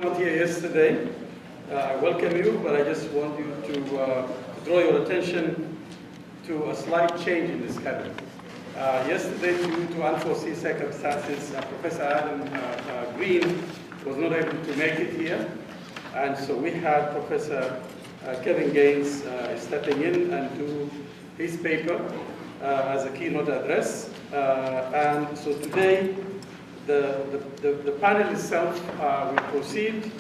Not here yesterday. I welcome you, but I just want you to draw your attention to a slight change in the schedule. Yesterday, due to unforeseen circumstances, Professor Adam Green was not able to make it here, and so we had Professor Kevin Gaines stepping in and do his paper as a keynote address. And so today, the panel itself will proceed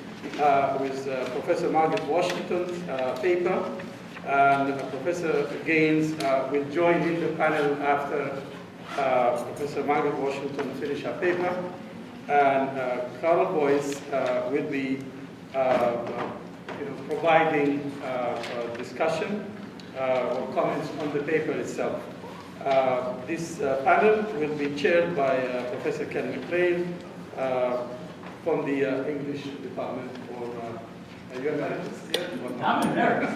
with Professor Margaret Washington's paper, and Professor Gaines will join in the panel after Professor Margaret Washington finishes her paper, and Carole Boyce will be providing discussion or comments on the paper itself. This panel will be chaired by Professor Kenneth McClane from the English department. Are you emeritus yet? I'm emeritus.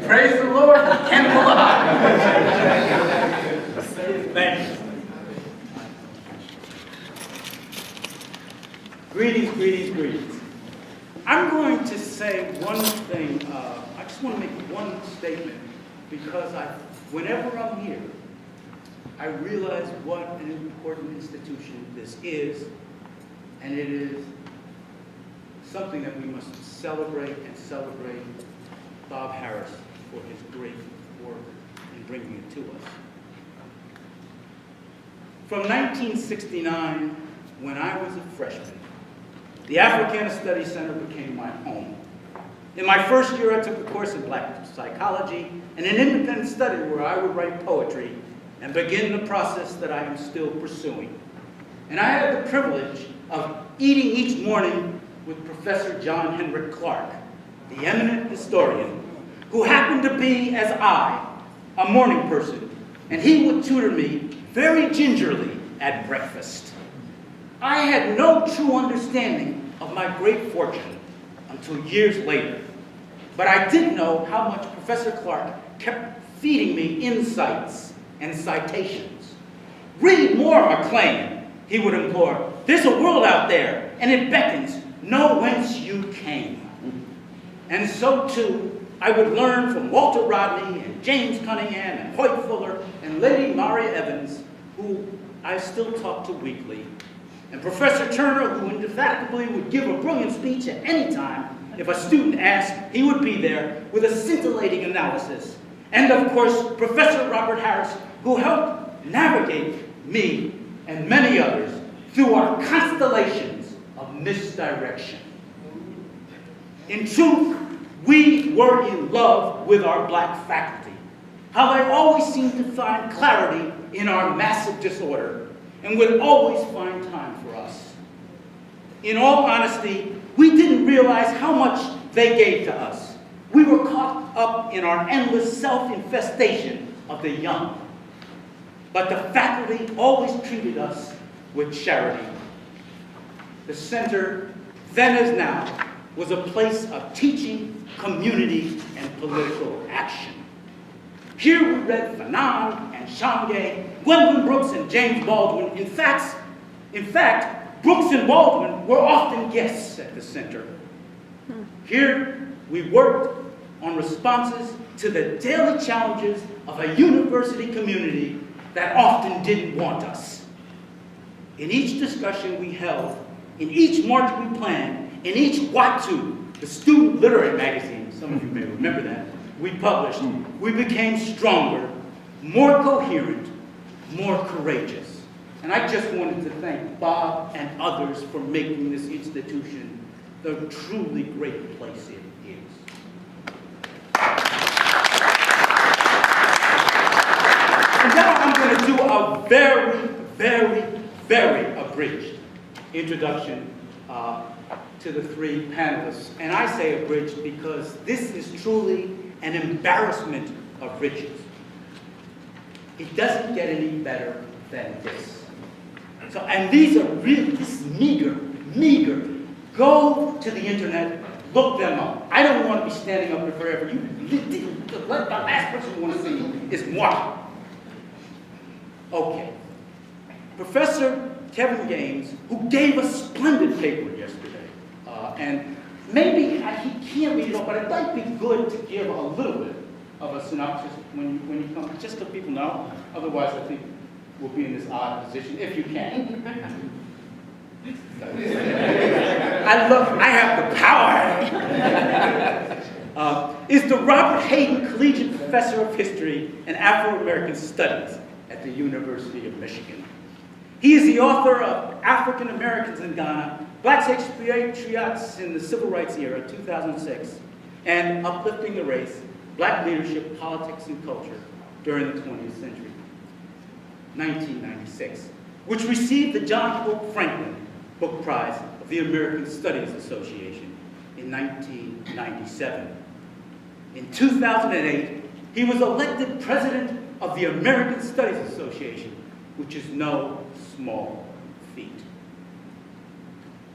Praise the Lord, and thank you. Greetings, greetings, greetings. I'm going to say one thing. I just want to make one statement because whenever I'm here, I realize what an important institution this is, and it is something that we must celebrate and celebrate Bob Harris for his great work in bringing it to us. From 1969, when I was a freshman, the Africana Studies Center became my home. In my first year, I took a course in Black psychology and an independent study where I would write poetry and begin the process that I am still pursuing. And I had the privilege of eating each morning with Professor John Henrik Clark, the eminent historian, who happened to be, as I, a morning person, and he would tutor me very gingerly at breakfast. I had no true understanding of my great fortune until years later. But I did know how much Professor Clark kept feeding me insights and citations. Read more, McClane, he would implore. There's a world out there, and it beckons. Know whence you came. And so, too, I would learn from Walter Rodney and James Cunningham and Hoyt Fuller and Lady Maria Evans, who I still talk to weekly, and Professor Turner, who indefatigably would give a brilliant speech at any time. If a student asked, he would be there with a scintillating analysis. And of course, Professor Robert Harris, who helped navigate me and many others through our constellations of misdirection. In truth, we were in love with our Black faculty. How they always seemed to find clarity in our massive disorder and would always find time for us. In all honesty, we didn't realize how much they gave to us. We were caught up in our endless self-infestation of the young. But the faculty always treated us with charity. The center, then as now, was a place of teaching, community, and political action. Here we read Fanon and Shange, Gwendolyn Brooks and James Baldwin. In fact, Brooks and Baldwin were often guests at the center. Here we worked on responses to the daily challenges of a university community that often didn't want us. In each discussion we held, in each march we planned, in each Watu, the student literary magazine, some of you may remember that, we published, we became stronger, more coherent, more courageous. And I just wanted to thank Bob and others for making this institution the truly great place it is. And now I'm going to do a very, very, very abridged introduction to the three panelists. And I say abridged because this is truly an embarrassment of riches. It doesn't get any better than this. So, and these are really, this is meager. Go to the internet, look them up. I don't want to be standing up here forever. The last person you want to see is moi. Okay. Professor Kevin Gaines, who gave a splendid paper yesterday. And maybe he can't read it all, but it might be good to give a little bit of a synopsis when you come, just so people know. Otherwise, I think we'll be in this odd position, if you can. I have the power. Is the Robert Hayden Collegiate Professor of History and Afro-American Studies at the University of Michigan. He is the author of African Americans in Ghana, Black Expatriates in the Civil Rights Era, 2006, and Uplifting the Race, Black Leadership, Politics, and Culture during the 20th Century, 1996, which received the John Hope Franklin Book Prize of the American Studies Association in 1997. In 2008, he was elected president of the American Studies Association, which is no small feat.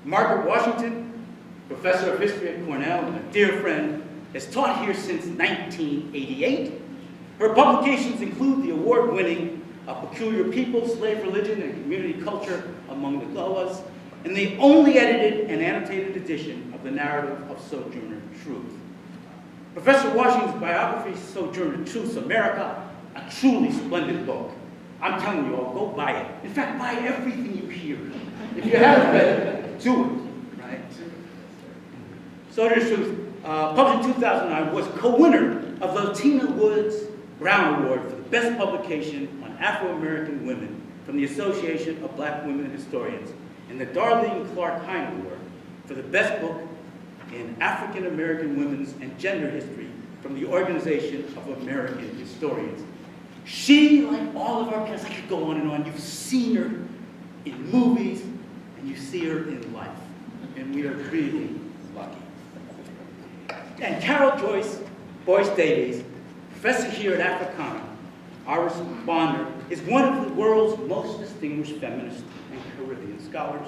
Margaret Washington, professor of history at Cornell and a dear friend, has taught here since 1988. Her publications include the award-winning A Peculiar People, Slave Religion, and Community Culture Among the Goas, and the only edited and annotated edition of the narrative of Sojourner Truth. Professor Washington's biography, Sojourner Truth's America, a truly splendid book. I'm telling you all, go buy it. In fact, buy everything you hear. If you haven't read it, do it, right? Sojourner Truth, published in 2009, was co-winner of the Tina Woods Brown Award for the best publication on Afro-American women from the Association of Black Women Historians, and the Darlene Clark Hine Award for the best book in African American women's and gender history from the Organization of American Historians. She, like all of our guests, I could go on and on. You've seen her in movies, and you see her in life, and we are really lucky. And Carole Boyce-Davies, professor here at Africana, our responder, is one of the world's most distinguished feminists and Caribbean scholars.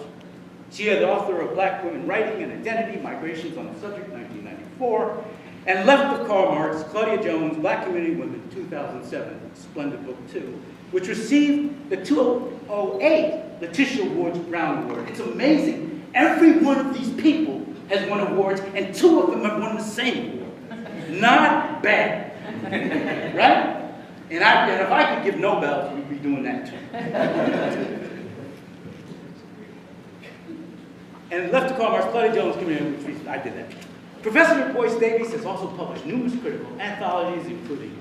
She is the author of Black Women Writing and Identity, Migrations on the Subject, 1994, and Left of Karl Marx, Claudia Jones, Black Community Women, 2007, splendid book too, which received the 2008 Letitia Woods Brown Award. It's amazing. Every one of these people has won awards, and two of them have won the same award. Not bad, right? And if I could give Nobels, we'd be doing that too. And Left to Karl Marx, Claudia Jones, which I did that. Professor Boyce-Davies has also published numerous critical anthologies, including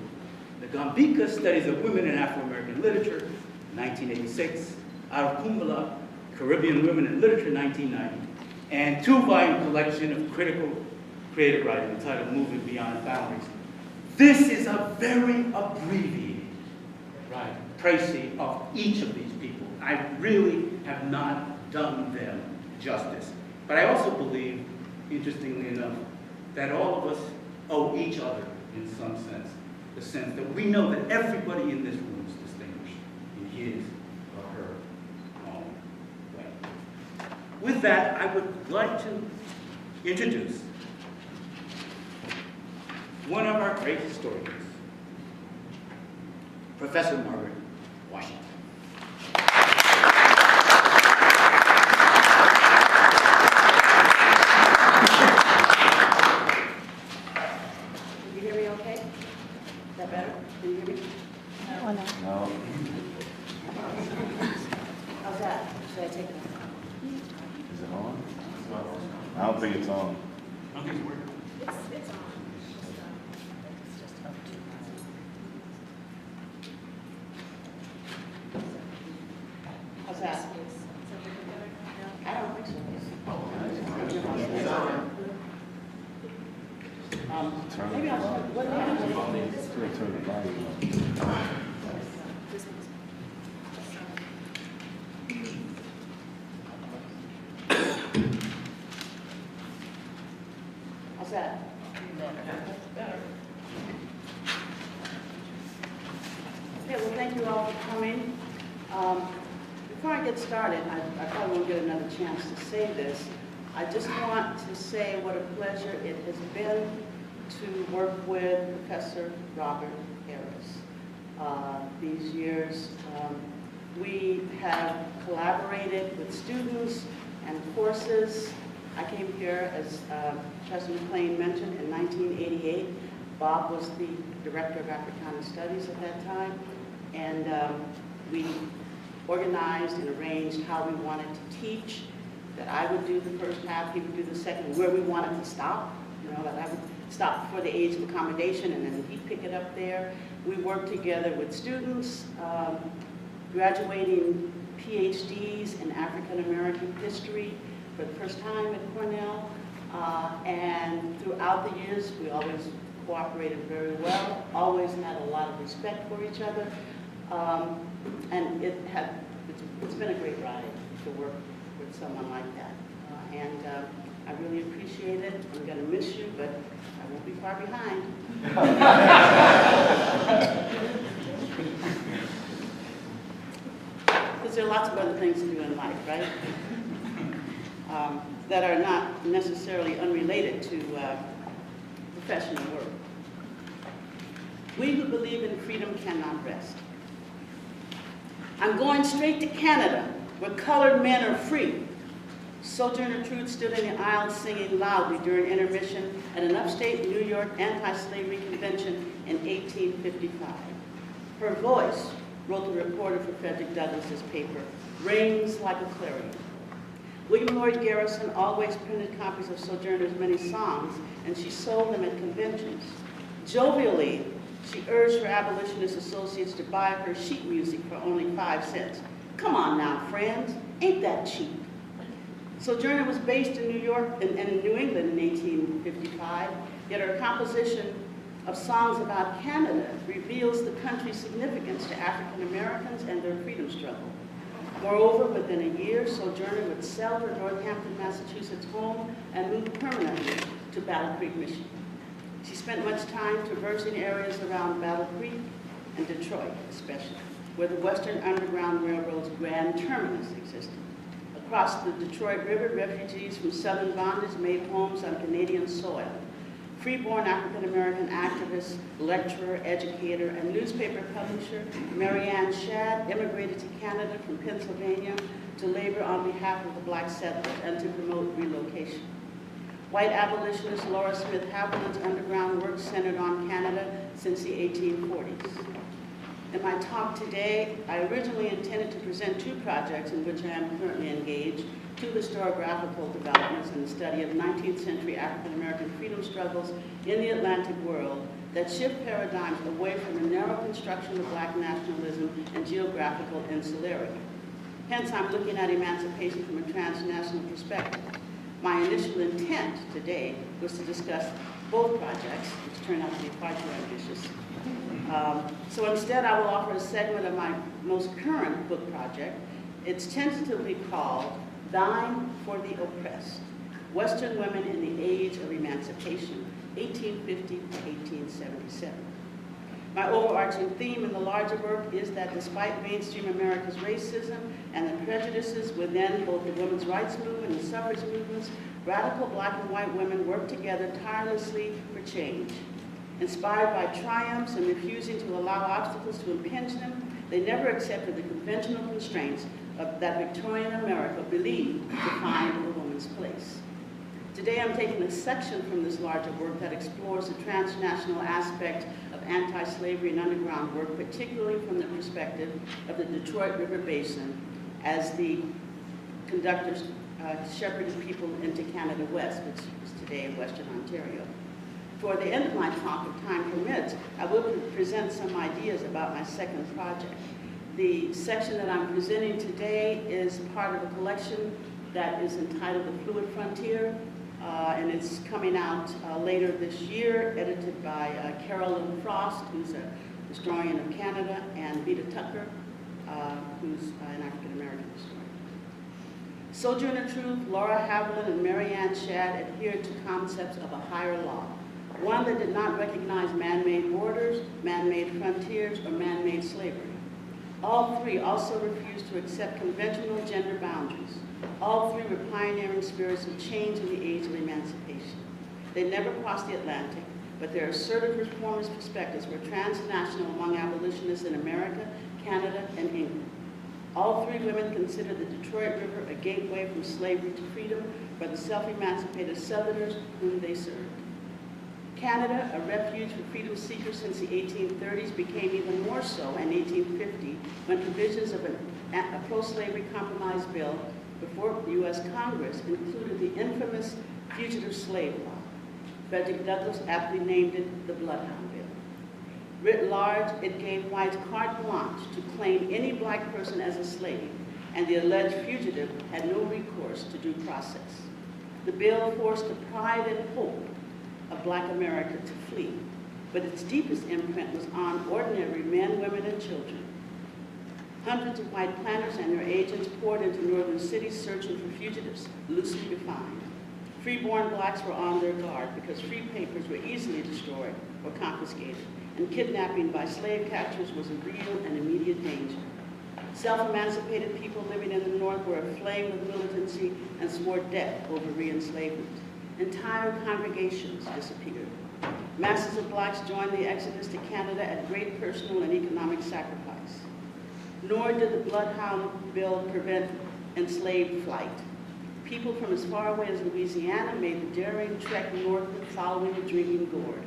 The Gambika Studies of Women in Afro-American Literature, 1986, Out of Kumbala, Caribbean Women in Literature, 1990, and two-volume collection of critical creative writing entitled Moving Beyond Boundaries. This is a very abbreviated précis of each of these people. I really have not done them justice. But I also believe, interestingly enough, that all of us owe each other, in some sense, the sense that we know that everybody in this room is distinguished in his or her own way. With that, I would like to introduce one of our great historians, Professor Margaret Washington. I don't think it's on. I don't think it's working. It's on. It's just up to How's that? I don't think so. Maybe I'll turn, what Turn the volume up. How's that? Okay, well, thank you all for coming. Before I get started, I probably won't get another chance to say this. I just want to say what a pleasure it has been to work with Professor Robert Harris. These years We have collaborated with students and courses. I came here, as Professor McClane mentioned, in 1988. Bob was the Director of Africana Studies at that time, and we organized and arranged how we wanted to teach, that I would do the first half, he would do the second, where we wanted to stop, you know, that I would stop before the age of accommodation and then he'd pick it up there. We worked together with students, graduating PhDs in African American history for the first time at Cornell, and throughout the years we always cooperated very well, always had a lot of respect for each other, and it's been a great ride to work with someone like that. I really appreciate it. I'm going to miss you, but I won't be far behind. Because there are lots of other things to do in life, right? That are not necessarily unrelated to professional work. We who believe in freedom cannot rest. I'm going straight to Canada, where colored men are free. Sojourner Truth stood in the aisles singing loudly during intermission at an upstate New York anti-slavery convention in 1855. Her voice, wrote the reporter for Frederick Douglass's paper, rings like a clarion. William Lloyd Garrison always printed copies of Sojourner's many songs, and she sold them at conventions. Jovially, she urged her abolitionist associates to buy her sheet music for only 5 cents. Come on now, friends, ain't that cheap? Sojourner was based in New York and in New England in 1855, yet her composition of songs about Canada reveals the country's significance to African Americans and their freedom struggle. Moreover, within a year, Sojourner would sell her Northampton, Massachusetts home and move permanently to Battle Creek, Michigan. She spent much time traversing areas around Battle Creek and Detroit, especially, where the Western Underground Railroad's grand terminus existed. Across the Detroit River, refugees from Southern bondage made homes on Canadian soil. Freeborn African-American activist, lecturer, educator, and newspaper publisher Mary Ann Shadd immigrated to Canada from Pennsylvania to labor on behalf of the black settlers and to promote relocation. White abolitionist Laura Smith Haviland's underground work centered on Canada since the 1840s. In my talk today, I originally intended to present 2 projects in which I am currently engaged, 2 historiographical developments in the study of 19th century African-American freedom struggles in the Atlantic world that shift paradigms away from a narrow construction of black nationalism and geographical insularity. Hence, I'm looking at emancipation from a transnational perspective. My initial intent today was to discuss both projects, which turned out to be far too ambitious. So instead, I will offer a segment of my most current book project. It's tentatively called Dying for the Oppressed, Western Women in the Age of Emancipation, 1850 to 1877. My overarching theme in the larger work is that despite mainstream America's racism and the prejudices within both the women's rights movement and suffrage movements, radical black and white women work together tirelessly for change. Inspired by triumphs and refusing to allow obstacles to impinge them, they never accepted the conventional constraints that Victorian America believed defined a woman's place. Today I'm taking a section from this larger work that explores the transnational aspect of anti-slavery and underground work, particularly from the perspective of the Detroit River Basin as the conductors shepherded people into Canada West, which is today in Western Ontario. Toward the end of my talk, if time permits, I will present some ideas about my second project. The section that I'm presenting today is part of a collection that is entitled The Fluid Frontier, and it's coming out later this year, edited by Carole Frost, who's a historian of Canada, and Vita Tucker, who's an African-American historian. Sojourner Truth, Laura Haviland, and Mary Ann Shadd adhered to concepts of a higher law, one that did not recognize man-made borders, man-made frontiers, or man-made slavery. All 3 also refused to accept conventional gender boundaries. All 3 were pioneering spirits of change in the age of emancipation. They never crossed the Atlantic, but their assertive reformist perspectives were transnational among abolitionists in America, Canada, and England. All three women considered the Detroit River a gateway from slavery to freedom for the self-emancipated Southerners whom they served. Canada, a refuge for freedom seekers since the 1830s, became even more so in 1850 when provisions of a pro-slavery compromise bill before the U.S. Congress included the infamous Fugitive Slave Law. Frederick Douglass aptly named it the Bloodhound Bill. Writ large, it gave whites carte blanche to claim any black person as a slave, and the alleged fugitive had no recourse to due process. The bill forced the pride and hope of black America to flee, but its deepest imprint was on ordinary men, women, and children. Hundreds of white planters and their agents poured into northern cities searching for fugitives, loosely defined. Freeborn blacks were on their guard because free papers were easily destroyed or confiscated, and kidnapping by slave catchers was a real and immediate danger. Self-emancipated people living in the North were aflame with militancy and swore death over re-enslavement. Entire congregations disappeared. Masses of blacks joined the exodus to Canada at great personal and economic sacrifice. Nor did the Bloodhound Bill prevent enslaved flight. People from as far away as Louisiana made the daring trek northward following the drinking gourd.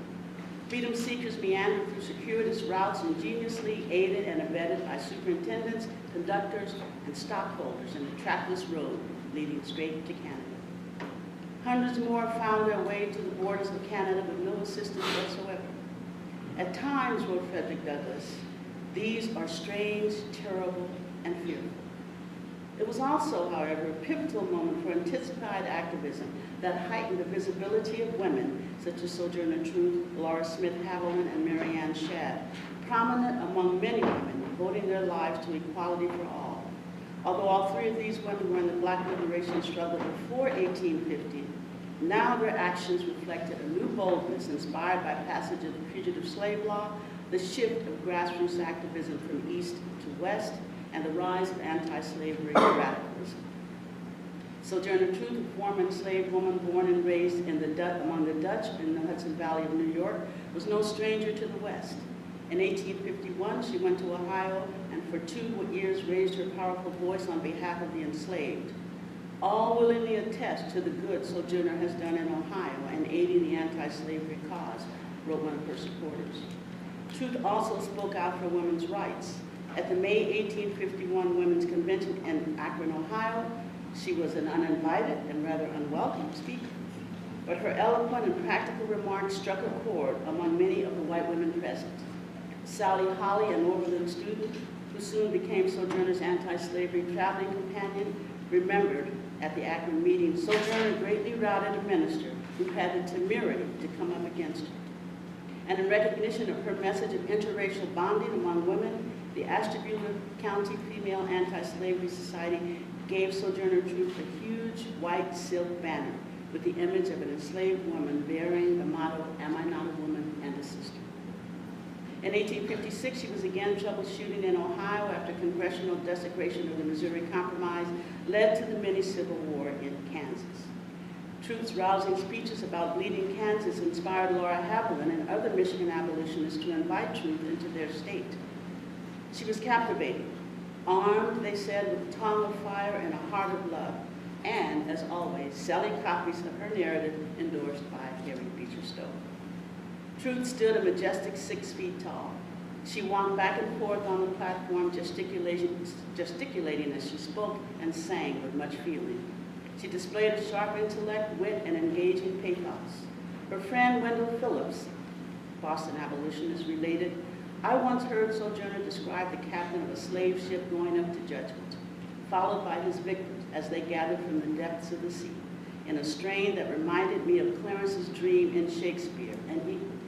Freedom seekers meandered through circuitous routes ingeniously aided and abetted by superintendents, conductors, and stockholders in the trackless road leading straight to Canada. Hundreds more found their way to the borders of Canada with no assistance whatsoever. At times, wrote Frederick Douglass, these are strange, terrible, and fearful. It was also, however, a pivotal moment for intensified activism that heightened the visibility of women such as Sojourner Truth, Laura Smith Haviland, and Mary Ann Shadd, prominent among many women devoting their lives to equality for all. Although all three of these women were in the black liberation struggle before 1850, now their actions reflected a new boldness inspired by passage of the Fugitive Slave Law, the shift of grassroots activism from east to west, and the rise of anti-slavery radicalism. Sojourner Truth, a former enslaved woman born and raised among the Dutch in the Hudson Valley of New York, was no stranger to the West. In 1851, she went to Ohio and for 2 years raised her powerful voice on behalf of the enslaved. All willingly attest to the good Sojourner has done in Ohio and aiding the anti-slavery cause, wrote one of her supporters. Truth also spoke out for women's rights. At the May 1851 Women's Convention in Akron, Ohio, she was an uninvited and rather unwelcome speaker. But her eloquent and practical remarks struck a chord among many of the white women present. Sally Holly, an Overland student who soon became Sojourner's anti-slavery traveling companion, remembered at the Akron meeting, Sojourner greatly routed a minister who had the temerity to come up against her. And in recognition of her message of interracial bonding among women, the Ashtabula County Female Anti-Slavery Society gave Sojourner Truth a huge white silk banner with the image of an enslaved woman bearing the motto, "Am I not a woman and a sister?" In 1856, she was again troubleshooting in Ohio after congressional desecration of the Missouri Compromise led to the mini-Civil War in Kansas. Truth's rousing speeches about bleeding Kansas inspired Laura Haviland and other Michigan abolitionists to invite Truth into their state. She was captivating, armed, they said, with a tongue of fire and a heart of love, and, as always, selling copies of her narrative endorsed by Harry Beecher Stowe. Truth stood a majestic 6 feet tall. She walked back and forth on the platform, gesticulating as she spoke and sang with much feeling. She displayed a sharp intellect, wit, and engaging pathos. Her friend Wendell Phillips, Boston abolitionist, related, "I once heard Sojourner describe the captain of a slave ship going up to judgment, followed by his victims as they gathered from the depths of the sea, in a strain that reminded me of Clarence's dream in Shakespeare and Eton.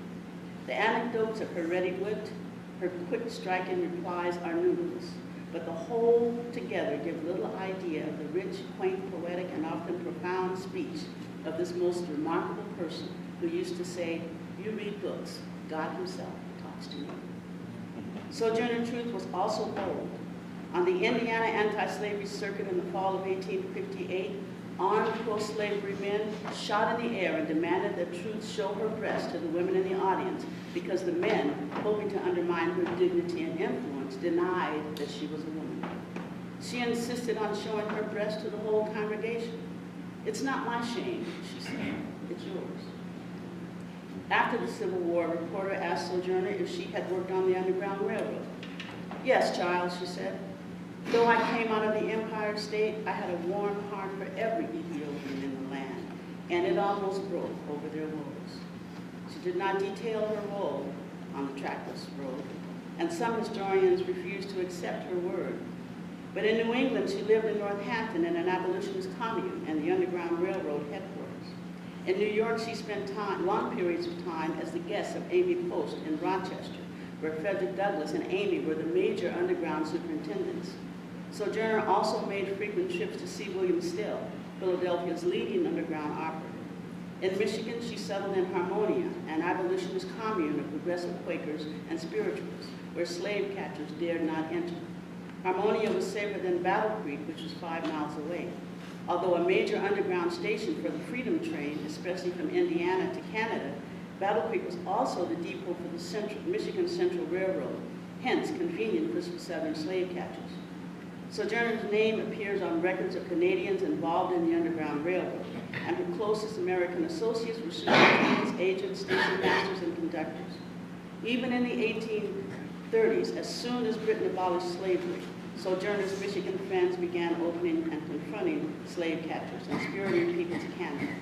The anecdotes of her ready wit, her quick striking replies are numerous, but the whole together give little idea of the rich, quaint, poetic, and often profound speech of this most remarkable person who used to say, 'You read books, God himself talks to you.'" Sojourner Truth was also bold. On the Indiana anti-slavery circuit in the fall of 1858, armed pro-slavery men shot in the air and demanded that Truth show her breast to the women in the audience because the men, hoping to undermine her dignity and influence, denied that she was a woman. She insisted on showing her breast to the whole congregation. "It's not my shame," she said, "it's yours." After the Civil War, a reporter asked Sojourner if she had worked on the Underground Railroad. "Yes, child," she said. "Though I came out of the Empire State, I had a warm heart for every Ethiopian in the land, and it almost broke over their woes." She did not detail her role on the trackless road, and some historians refuse to accept her word. But in New England, she lived in Northampton in an abolitionist commune and the Underground Railroad headquarters. In New York, she spent long periods of time as the guest of Amy Post in Rochester, where Frederick Douglass and Amy were the major underground superintendents. Sojourner also made frequent trips to see William Still, Philadelphia's leading underground operator. In Michigan, she settled in Harmonia, an abolitionist commune of progressive Quakers and spiritualists, where slave catchers dared not enter. Harmonia was safer than Battle Creek, which was 5 miles away. Although a major underground station for the Freedom Train, especially from Indiana to Canada, Battle Creek was also the depot for the Michigan Central Railroad, hence convenient for Southern slave catchers. Sojourner's name appears on records of Canadians involved in the Underground Railroad, and her closest American associates were superintendents, agents, station masters, and conductors. Even in the 1830s, as soon as Britain abolished slavery, Sojourner's Michigan friends began opening and confronting slave catchers and spiriting people to Canada.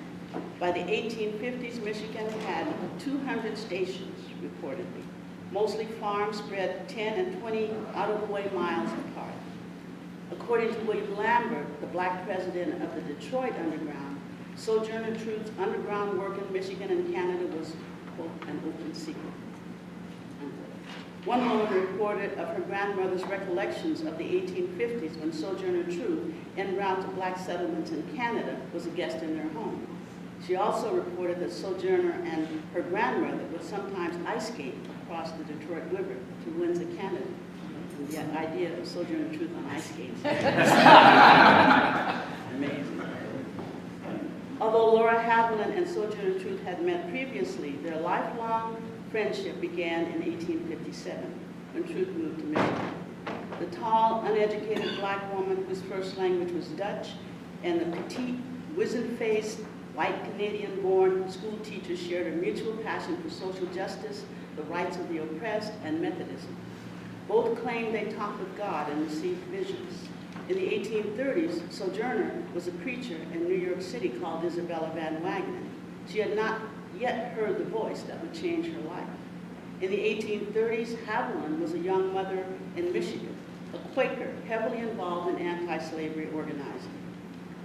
By the 1850s, Michigan had 200 stations, reportedly, mostly farms spread 10 and 20 out-of-the-way miles apart. According to William Lambert, the black president of the Detroit Underground, Sojourner Truth's underground work in Michigan and Canada was, quote, an open secret. One woman reported of her grandmother's recollections of the 1850s when Sojourner Truth, en route to black settlements in Canada, was a guest in their home. She also reported that Sojourner and her grandmother would sometimes ice skate across the Detroit River to Windsor, Canada. And the idea of Sojourner Truth on ice skates. Amazing. Although Laura Haviland and Sojourner Truth had met previously, their lifelong friendship began in 1857, when Truth moved to Michigan. The tall, uneducated black woman whose first language was Dutch, and the petite, wizen-faced, white Canadian-born school teacher shared a mutual passion for social justice, the rights of the oppressed, and Methodism. Both claimed they talked with God and received visions. In the 1830s, Sojourner was a preacher in New York City called Isabella Van Wagenen. She had not yet heard the voice that would change her life. In the 1830s, Haviland was a young mother in Michigan, a Quaker heavily involved in anti-slavery organizing.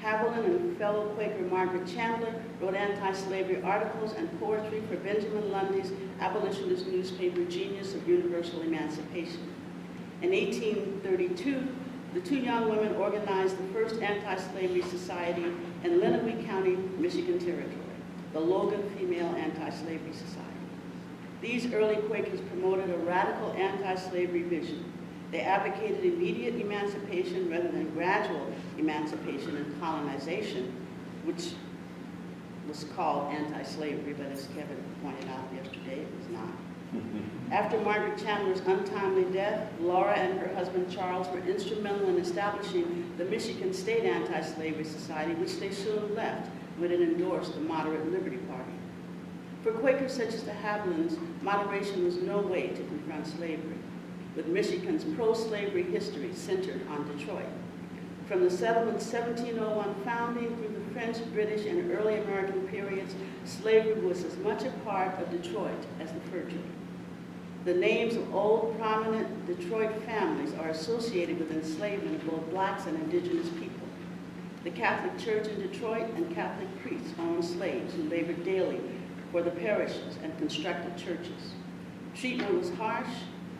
Haviland and fellow Quaker Margaret Chandler wrote anti-slavery articles and poetry for Benjamin Lundy's abolitionist newspaper Genius of Universal Emancipation. In 1832, the two young women organized the first anti-slavery society in Lenawee County, Michigan Territory, the Logan Female Anti-Slavery Society. These early Quakers promoted a radical anti-slavery vision. They advocated immediate emancipation rather than gradual emancipation and colonization, which was called anti-slavery, but as Kevin pointed out yesterday, it was not. After Margaret Chandler's untimely death, Laura and her husband Charles were instrumental in establishing the Michigan State Anti-Slavery Society, which they soon left when it endorsed the Moderate Liberty Party. For Quakers such as the Havilands, moderation was no way to confront slavery, with Michigan's pro-slavery history centered on Detroit. From the settlement's 1701 founding through the French, British, and early American periods, slavery was as much a part of Detroit as the fur trade. The names of old, prominent Detroit families are associated with enslavement of both blacks and indigenous people. The Catholic Church in Detroit and Catholic priests owned slaves who labored daily for the parishes and constructed churches. Treatment was harsh,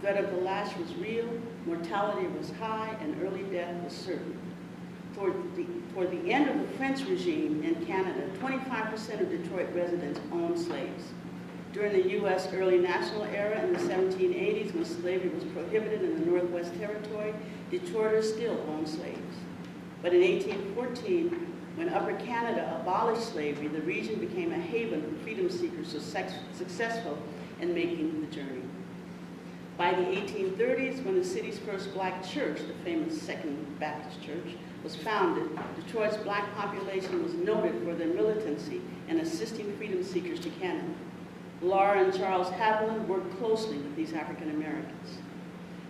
threat of the lash was real, mortality was high, and early death was certain. Toward the end of the French regime in Canada, 25% of Detroit residents owned slaves. During the U.S. early national era in the 1780s, when slavery was prohibited in the Northwest Territory, Detroiters still owned slaves. But in 1814, when Upper Canada abolished slavery, the region became a haven for freedom seekers so successful in making the journey. By the 1830s, when the city's first black church, the famous Second Baptist Church, was founded, Detroit's black population was noted for their militancy in assisting freedom seekers to Canada. Laura and Charles Haviland worked closely with these African Americans.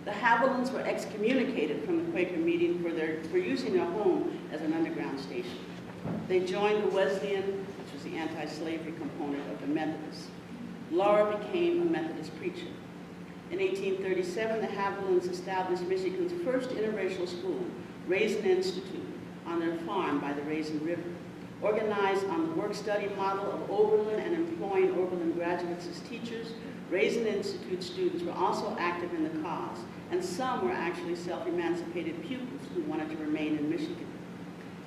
The Havilands were excommunicated from the Quaker meeting for using their home as an underground station. They joined the Wesleyan, which was the anti-slavery component of the Methodists. Laura became a Methodist preacher. In 1837, the Havilands established Michigan's first interracial school, Raisin Institute, on their farm by the Raisin River. Organized on the work-study model of Oberlin and employing Oberlin graduates as teachers, Raisin Institute students were also active in the cause, and some were actually self-emancipated pupils who wanted to remain in Michigan.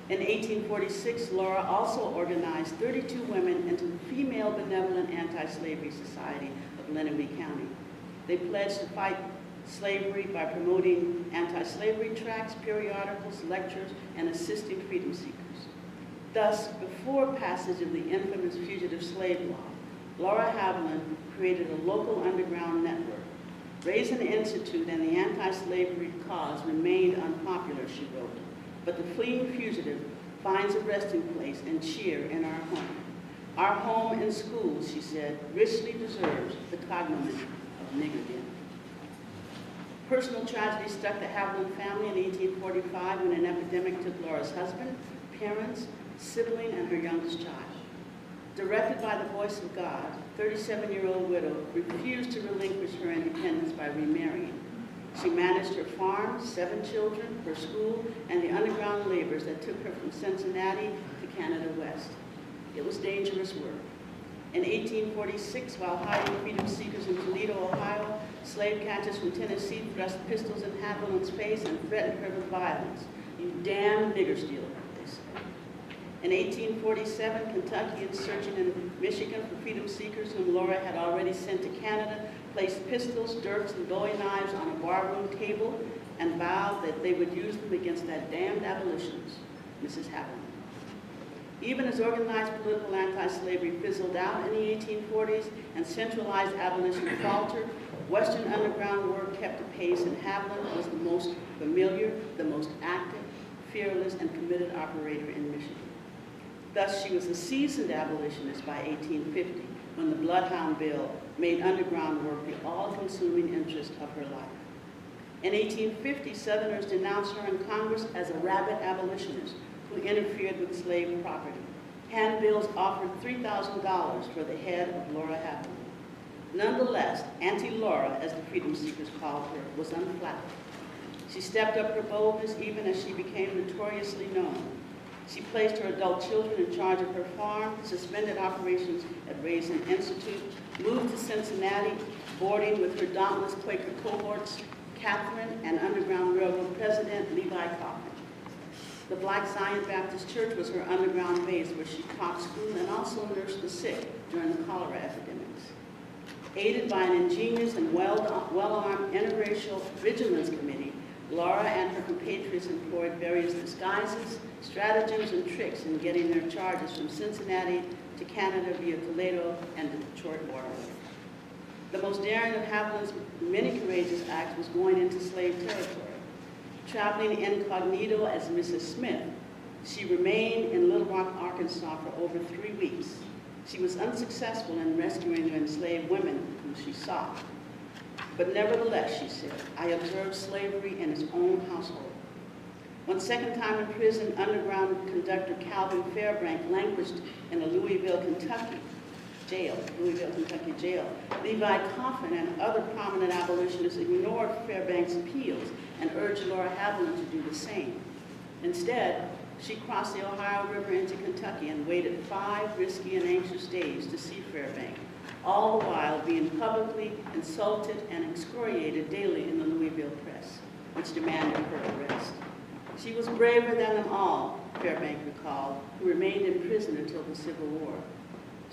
In 1846, Laura also organized 32 women into the Female Benevolent Anti-Slavery Society of Lenawee County. They pledged to fight slavery by promoting anti-slavery tracts, periodicals, lectures, and assisting freedom seekers. Thus, before passage of the infamous Fugitive Slave Law, Laura Haviland created a local underground network. Raisin Institute and the anti-slavery cause remained unpopular, she wrote, but the fleeing fugitive finds a resting place and cheer in our home. Our home and schools, she said, richly deserves the cognomen of niggerdom. Personal tragedy struck the Haviland family in 1845 when an epidemic took Laura's husband, parents, sibling, and her youngest child. Directed by the voice of God, 37-year-old widow refused to relinquish her independence by remarrying. She managed her farm, 7 children, her school, and the underground labors that took her from Cincinnati to Canada West. It was dangerous work. In 1846, while hiding freedom seekers in Toledo, Ohio, slave catchers from Tennessee thrust pistols in Haviland's face and threatened her with violence. "You damn nigger stealer," they said. In 1847, Kentuckians searching in Michigan for freedom seekers whom Laura had already sent to Canada placed pistols, dirks, and bowie knives on a barroom table and vowed that they would use them against that damned abolitionist, Mrs. Haviland. Even as organized political anti-slavery fizzled out in the 1840s and centralized abolition faltered, Western underground work kept the pace, and Haviland was the most familiar, the most active, fearless, and committed operator in Michigan. Thus, she was a seasoned abolitionist by 1850, when the Bloodhound Bill made underground work the all-consuming interest of her life. In 1850, Southerners denounced her in Congress as a rabid abolitionist who interfered with slave property. Handbills offered $3,000 for the head of Laura Haviland. Nonetheless, Auntie Laura, as the freedom seekers called her, was unflattered. She stepped up her boldness even as she became notoriously known. She placed her adult children in charge of her farm, suspended operations at Raisin Institute, moved to Cincinnati, boarding with her dauntless Quaker cohorts, Catherine, and Underground Railroad President Levi Coffin. The Black Zion Baptist Church was her underground base where she taught school and also nursed the sick during the cholera epidemics. Aided by an ingenious and well-armed interracial vigilance committee, Laura and her compatriots employed various disguises, stratagems, and tricks in getting their charges from Cincinnati to Canada via Toledo and the Detroit waterway. The most daring of Haviland's many courageous acts was going into slave territory. Traveling incognito as Mrs. Smith, she remained in Little Rock, Arkansas for over 3 weeks. She was unsuccessful in rescuing the enslaved women whom she sought. But nevertheless, she said, I observed slavery in its own household. One second time in prison, underground conductor Calvin Fairbank languished in a Louisville, Kentucky jail. Levi Coffin and other prominent abolitionists ignored Fairbank's appeals and urged Laura Haviland to do the same. Instead, she crossed the Ohio River into Kentucky and waited 5 risky and anxious days to see Fairbank, all the while being publicly insulted and excoriated daily in the Louisville press, which demanded her arrest. She was braver than them all, Fairbank recalled, who remained in prison until the Civil War.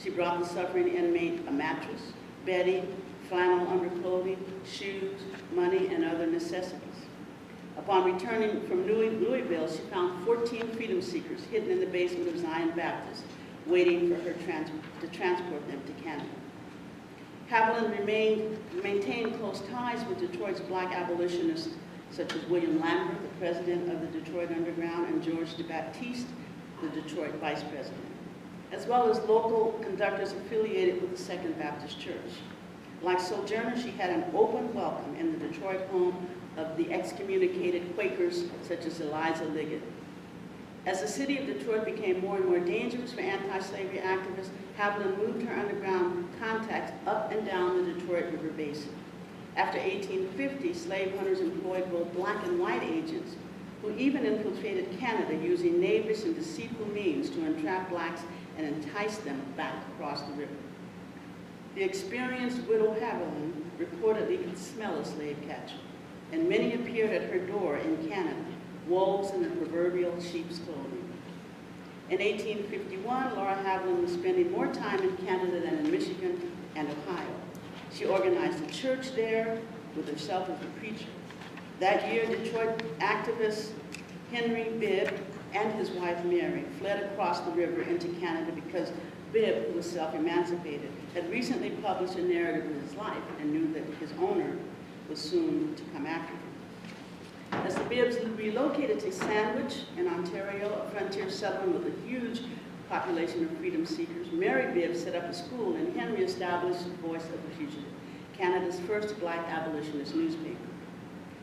She brought the suffering inmate a mattress, bedding, flannel underclothing, shoes, money, and other necessities. Upon returning from Louisville, she found 14 freedom seekers hidden in the basement of Zion Baptist, waiting for her to transport them to Canada. Haviland maintained close ties with Detroit's black abolitionists such as William Lambert, the president of the Detroit Underground, and George DeBaptiste, the Detroit vice president, as well as local conductors affiliated with the Second Baptist Church. Like Sojourner, she had an open welcome in the Detroit home of the excommunicated Quakers such as Eliza Liggett. As the city of Detroit became more and more dangerous for anti-slavery activists, Haviland moved her underground contacts up and down the Detroit River Basin. After 1850, slave hunters employed both black and white agents who even infiltrated Canada using knavish and deceitful means to entrap blacks and entice them back across the river. The experienced widow Haviland reportedly could smell a slave catcher, and many appeared at her door in Canada, wolves in the proverbial sheep's clothing. In 1851, Laura Haviland was spending more time in Canada than in Michigan and Ohio. She organized a church there with herself as a preacher. That year, Detroit activist Henry Bibb and his wife Mary fled across the river into Canada because Bibb, who was self-emancipated, had recently published a narrative of his life and knew that his owner was soon to come after him. As the Bibbs relocated to Sandwich in Ontario, a frontier settlement with a huge population of freedom seekers, Mary Bibb set up a school and Henry established the Voice of the Fugitive, Canada's first black abolitionist newspaper.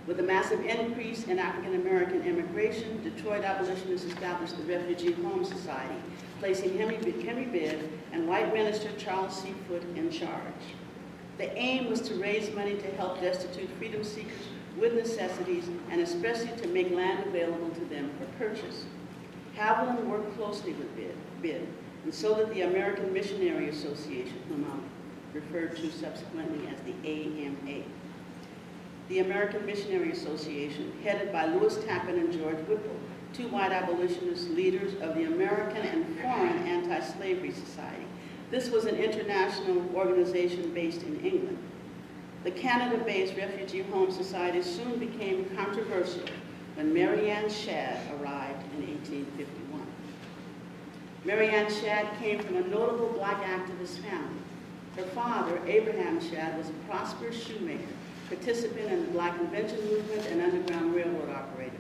With a massive increase in African American immigration, Detroit abolitionists established the Refugee Home Society, placing Henry Bibb and white minister Charles C. Foote in charge. The aim was to raise money to help destitute freedom seekers with necessities and especially to make land available to them for purchase. Haviland worked closely with Bibb, and so did the American Missionary Association, whom I'll refer to subsequently as the AMA. The American Missionary Association, headed by Lewis Tappan and George Whipple, two white abolitionist leaders of the American and Foreign Anti-Slavery Society. This was an international organization based in England. The Canada-based Refugee Home Society soon became controversial when Mary Ann Shadd arrived in 1851. Mary Ann Shadd came from a notable black activist family. Her father, Abraham Shadd, was a prosperous shoemaker, participant in the Black Convention movement and Underground Railroad operator.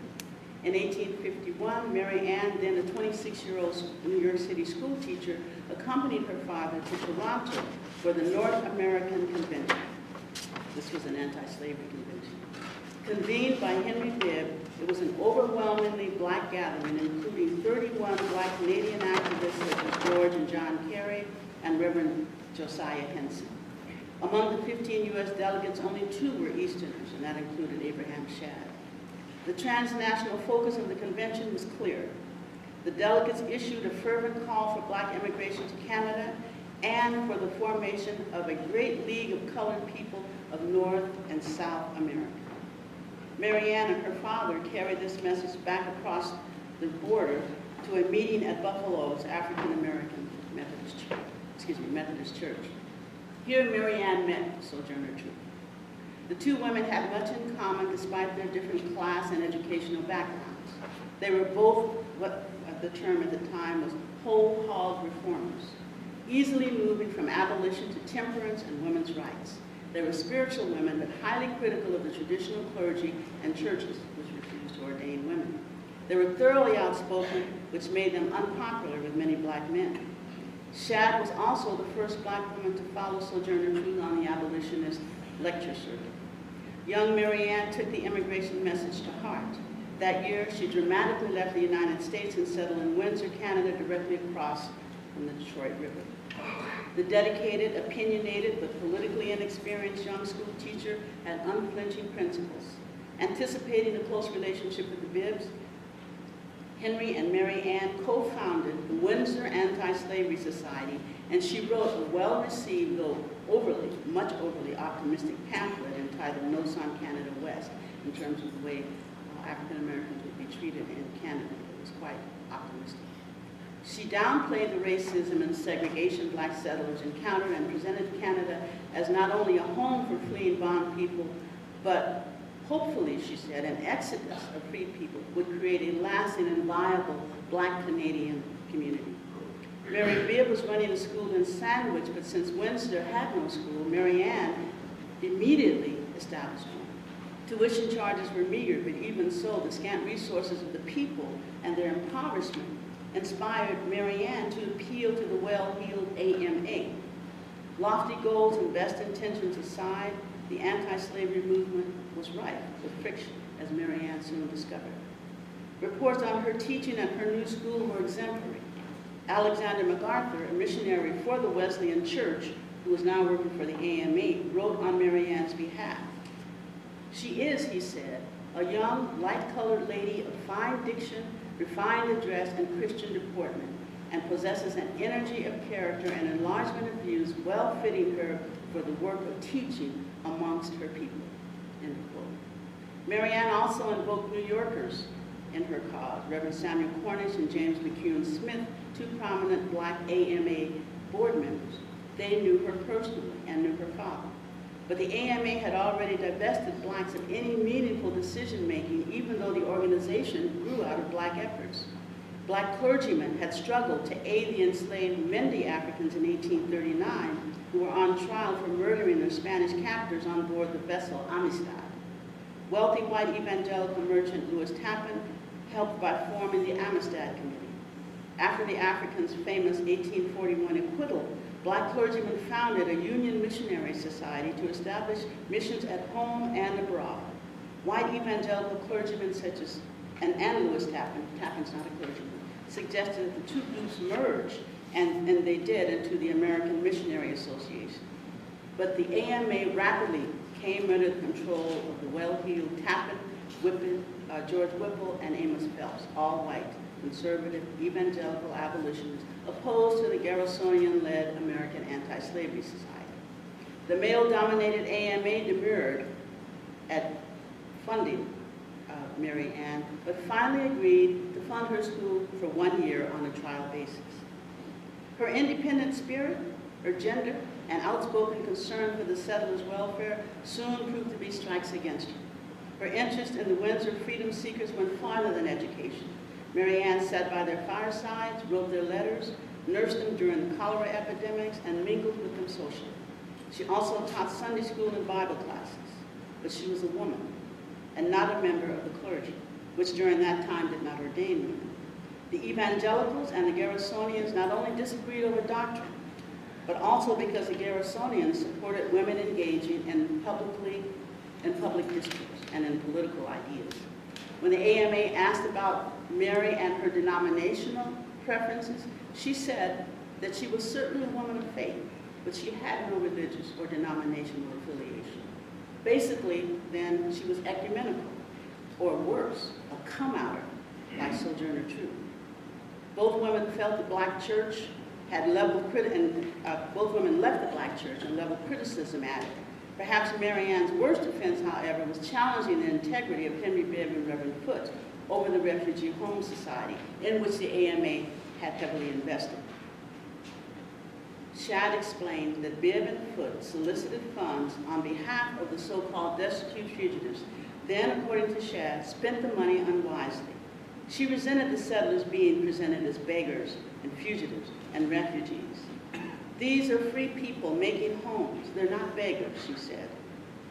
In 1851, Mary Ann, then a 26-year-old New York City school teacher, accompanied her father to Toronto for the North American Convention. This was an anti-slavery convention. Convened by Henry Bibb, it was an overwhelmingly black gathering, including 31 black Canadian activists such as George and John Kerry and Reverend Josiah Henson. Among the 15 U.S. delegates, only 2 were Easterners, and that included Abraham Shadd. The transnational focus of the convention was clear. The delegates issued a fervent call for black immigration to Canada and for the formation of a great league of colored people of North and South America. Mary Ann and her father carried this message back across the border to a meeting at Buffalo's African American Methodist Church. Here Mary Ann met Sojourner Truth. The two women had much in common despite their different class and educational backgrounds. They were both what the term at the time was whole hog reformers, easily moving from abolition to temperance and women's rights. They were spiritual women, but highly critical of the traditional clergy and churches, which refused to ordain women. They were thoroughly outspoken, which made them unpopular with many black men. Shadd was also the first black woman to follow Sojourner Truth on the abolitionist lecture circuit. Young Mary Ann took the immigration message to heart. That year, she dramatically left the United States and settled in Windsor, Canada, directly across from the Detroit River. The dedicated, opinionated, but politically inexperienced young school teacher had unflinching principles. Anticipating a close relationship with the Bibbs, Henry and Mary Ann co-founded the Windsor Anti-Slavery Society, and she wrote a well-received, though much overly optimistic pamphlet entitled Notes on Canada West, in terms of the way African Americans would be treated in Canada. It was quite optimistic. She downplayed the racism and segregation black settlers encountered and presented Canada as not only a home for fleeing bond people, but hopefully, she said, an exodus of free people would create a lasting and viable black Canadian community. Mary Bibb was running a school in Sandwich, but since Windsor had no school, Mary Ann immediately established one. Tuition charges were meager, but even so, the scant resources of the people and their impoverishment inspired Mary Ann to appeal to the well-heeled AMA. Lofty goals and best intentions aside, the anti-slavery movement was rife with friction, as Mary Ann soon discovered. Reports on her teaching at her new school were exemplary. Alexander MacArthur, a missionary for the Wesleyan Church, who was now working for the AMA, wrote on Mary Ann's behalf. She is, he said, a young, light-colored lady of fine diction, refined address, and Christian deportment, and possesses an energy of character and enlargement of views well fitting her for the work of teaching amongst her people, end quote. Mary Ann also invoked New Yorkers in her cause, Reverend Samuel Cornish and James McCune Smith, two prominent black AMA board members. They knew her personally and knew her father. But the AMA had already divested blacks of any meaningful decision-making, even though the organization grew out of black efforts. Black clergymen had struggled to aid the enslaved Mendi Africans in 1839, who were on trial for murdering their Spanish captors on board the vessel Amistad. Wealthy white evangelical merchant Louis Tappan helped by forming the Amistad Committee. After the Africans' famous 1841 acquittal, black clergymen founded a Union Missionary Society to establish missions at home and abroad. White evangelical clergymen such as, and Louis Tappan, Tappan's not a clergyman, suggested that the two groups merge, and they did, into the American Missionary Association. But the AMA rapidly came under the control of the well-heeled Tappan, George Whipple, and Amos Phelps, all white, conservative, evangelical abolitionists opposed to the Garrisonian-led American Anti-Slavery Society. The male-dominated AMA demurred at funding Mary Ann, but finally agreed to fund her school for 1 year on a trial basis. Her independent spirit, her gender, and outspoken concern for the settlers' welfare soon proved to be strikes against her. Her interest in the Windsor freedom seekers went farther than education. Mary Ann sat by their firesides, wrote their letters, nursed them during the cholera epidemics, and mingled with them socially. She also taught Sunday school and Bible classes, but she was a woman and not a member of the clergy, which during that time did not ordain women. The evangelicals and the Garrisonians not only disagreed over doctrine, but also because the Garrisonians supported women engaging in public discourse and in political ideas. When the AMA asked about Mary and her denominational preferences, she said that she was certainly a woman of faith, but she had no religious or denominational affiliation. Basically, then, she was ecumenical, or worse, a come-outer, like Sojourner Truth. Both women felt the black church had leveled both women left the black church and leveled criticism at it. Perhaps Mary Ann's worst offense, however, was challenging the integrity of Henry Bibb and Reverend Foote over the Refugee Home Society, in which the AMA had heavily invested. Shad explained that Bibb and Foote solicited funds on behalf of the so-called destitute fugitives, then, according to Shad, spent the money unwisely. She resented the settlers being presented as beggars and fugitives and refugees. These are free people making homes. They're not beggars, she said.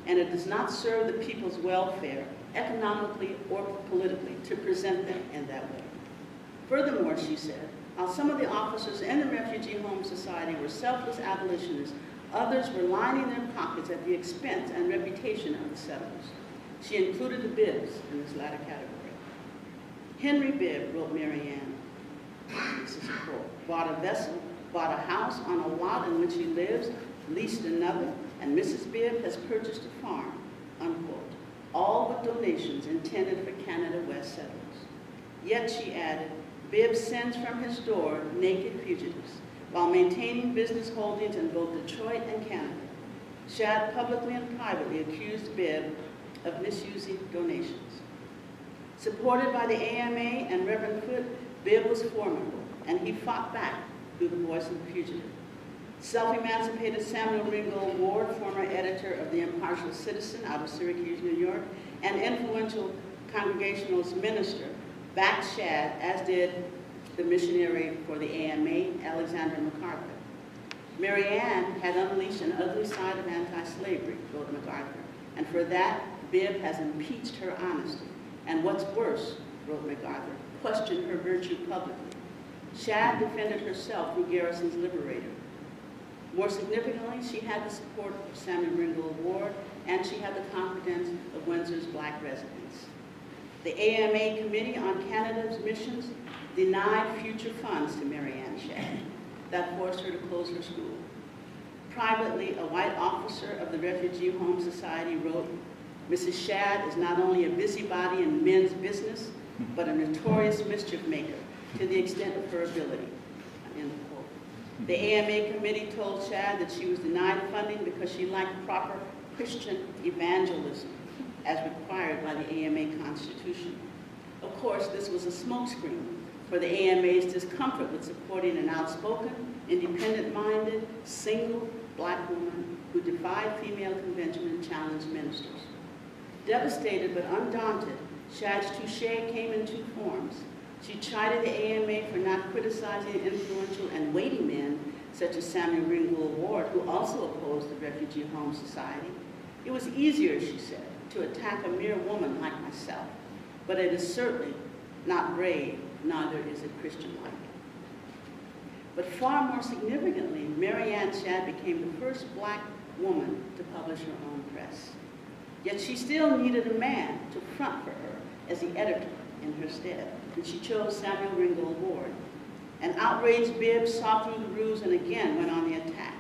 And it does not serve the people's welfare, economically or politically, to present them in that way. Furthermore, she said, while some of the officers in the Refugee Home Society were selfless abolitionists, others were lining their pockets at the expense and reputation of the settlers. She included the Bibbs in this latter category. Henry Bibb, wrote Mary Ann, this is a quote, bought a vessel, bought a house on a lot in which he lives, leased another, and Mrs. Bibb has purchased a farm, unquote, all with donations intended for Canada West settlers. Yet, she added, Bibb sends from his door naked fugitives, while maintaining business holdings in both Detroit and Canada. Shad publicly and privately accused Bibb of misusing donations. Supported by the AMA and Reverend Foote, Bibb was formidable, and he fought back through the voice of the fugitive. Self-emancipated Samuel Ringgold Ward, former editor of The Impartial Citizen out of Syracuse, New York, and influential Congregationalist minister, backed Shad, as did the missionary for the AMA, Alexander MacArthur. Mary Ann had unleashed an ugly side of anti-slavery, wrote MacArthur, and for that, Bibb has impeached her honesty. And what's worse, wrote MacArthur, questioned her virtue publicly. Shadd defended herself through Garrison's Liberator. More significantly, she had the support of Samuel Ringgold Ward, and she had the confidence of Windsor's black residents. The AMA Committee on Canada's Missions denied future funds to Mary Ann Shadd. That forced her to close her school. Privately, a white officer of the Refugee Home Society wrote, "Mrs. Shadd is not only a busybody in men's business, but a notorious mischief maker to the extent of her ability." End of quote. The AMA committee told Shadd that she was denied funding because she lacked proper Christian evangelism as required by the AMA Constitution. Of course, this was a smokescreen for the AMA's discomfort with supporting an outspoken, independent-minded, single black woman who defied female convention and challenged ministers. Devastated but undaunted, Shadd's touche came in two forms. She chided the AMA for not criticizing influential and weighty men such as Samuel Ringgold Ward, who also opposed the Refugee Home Society. It was easier, she said, to attack a mere woman like myself, but it is certainly not brave, neither is it Christian-like. But far more significantly, Mary Ann Shadd became the first black woman to publish her own press. Yet she still needed a man to front for her as the editor in her stead, and she chose Samuel Ringgold Ward. An outraged Bibb saw through the ruse and again went on the attack.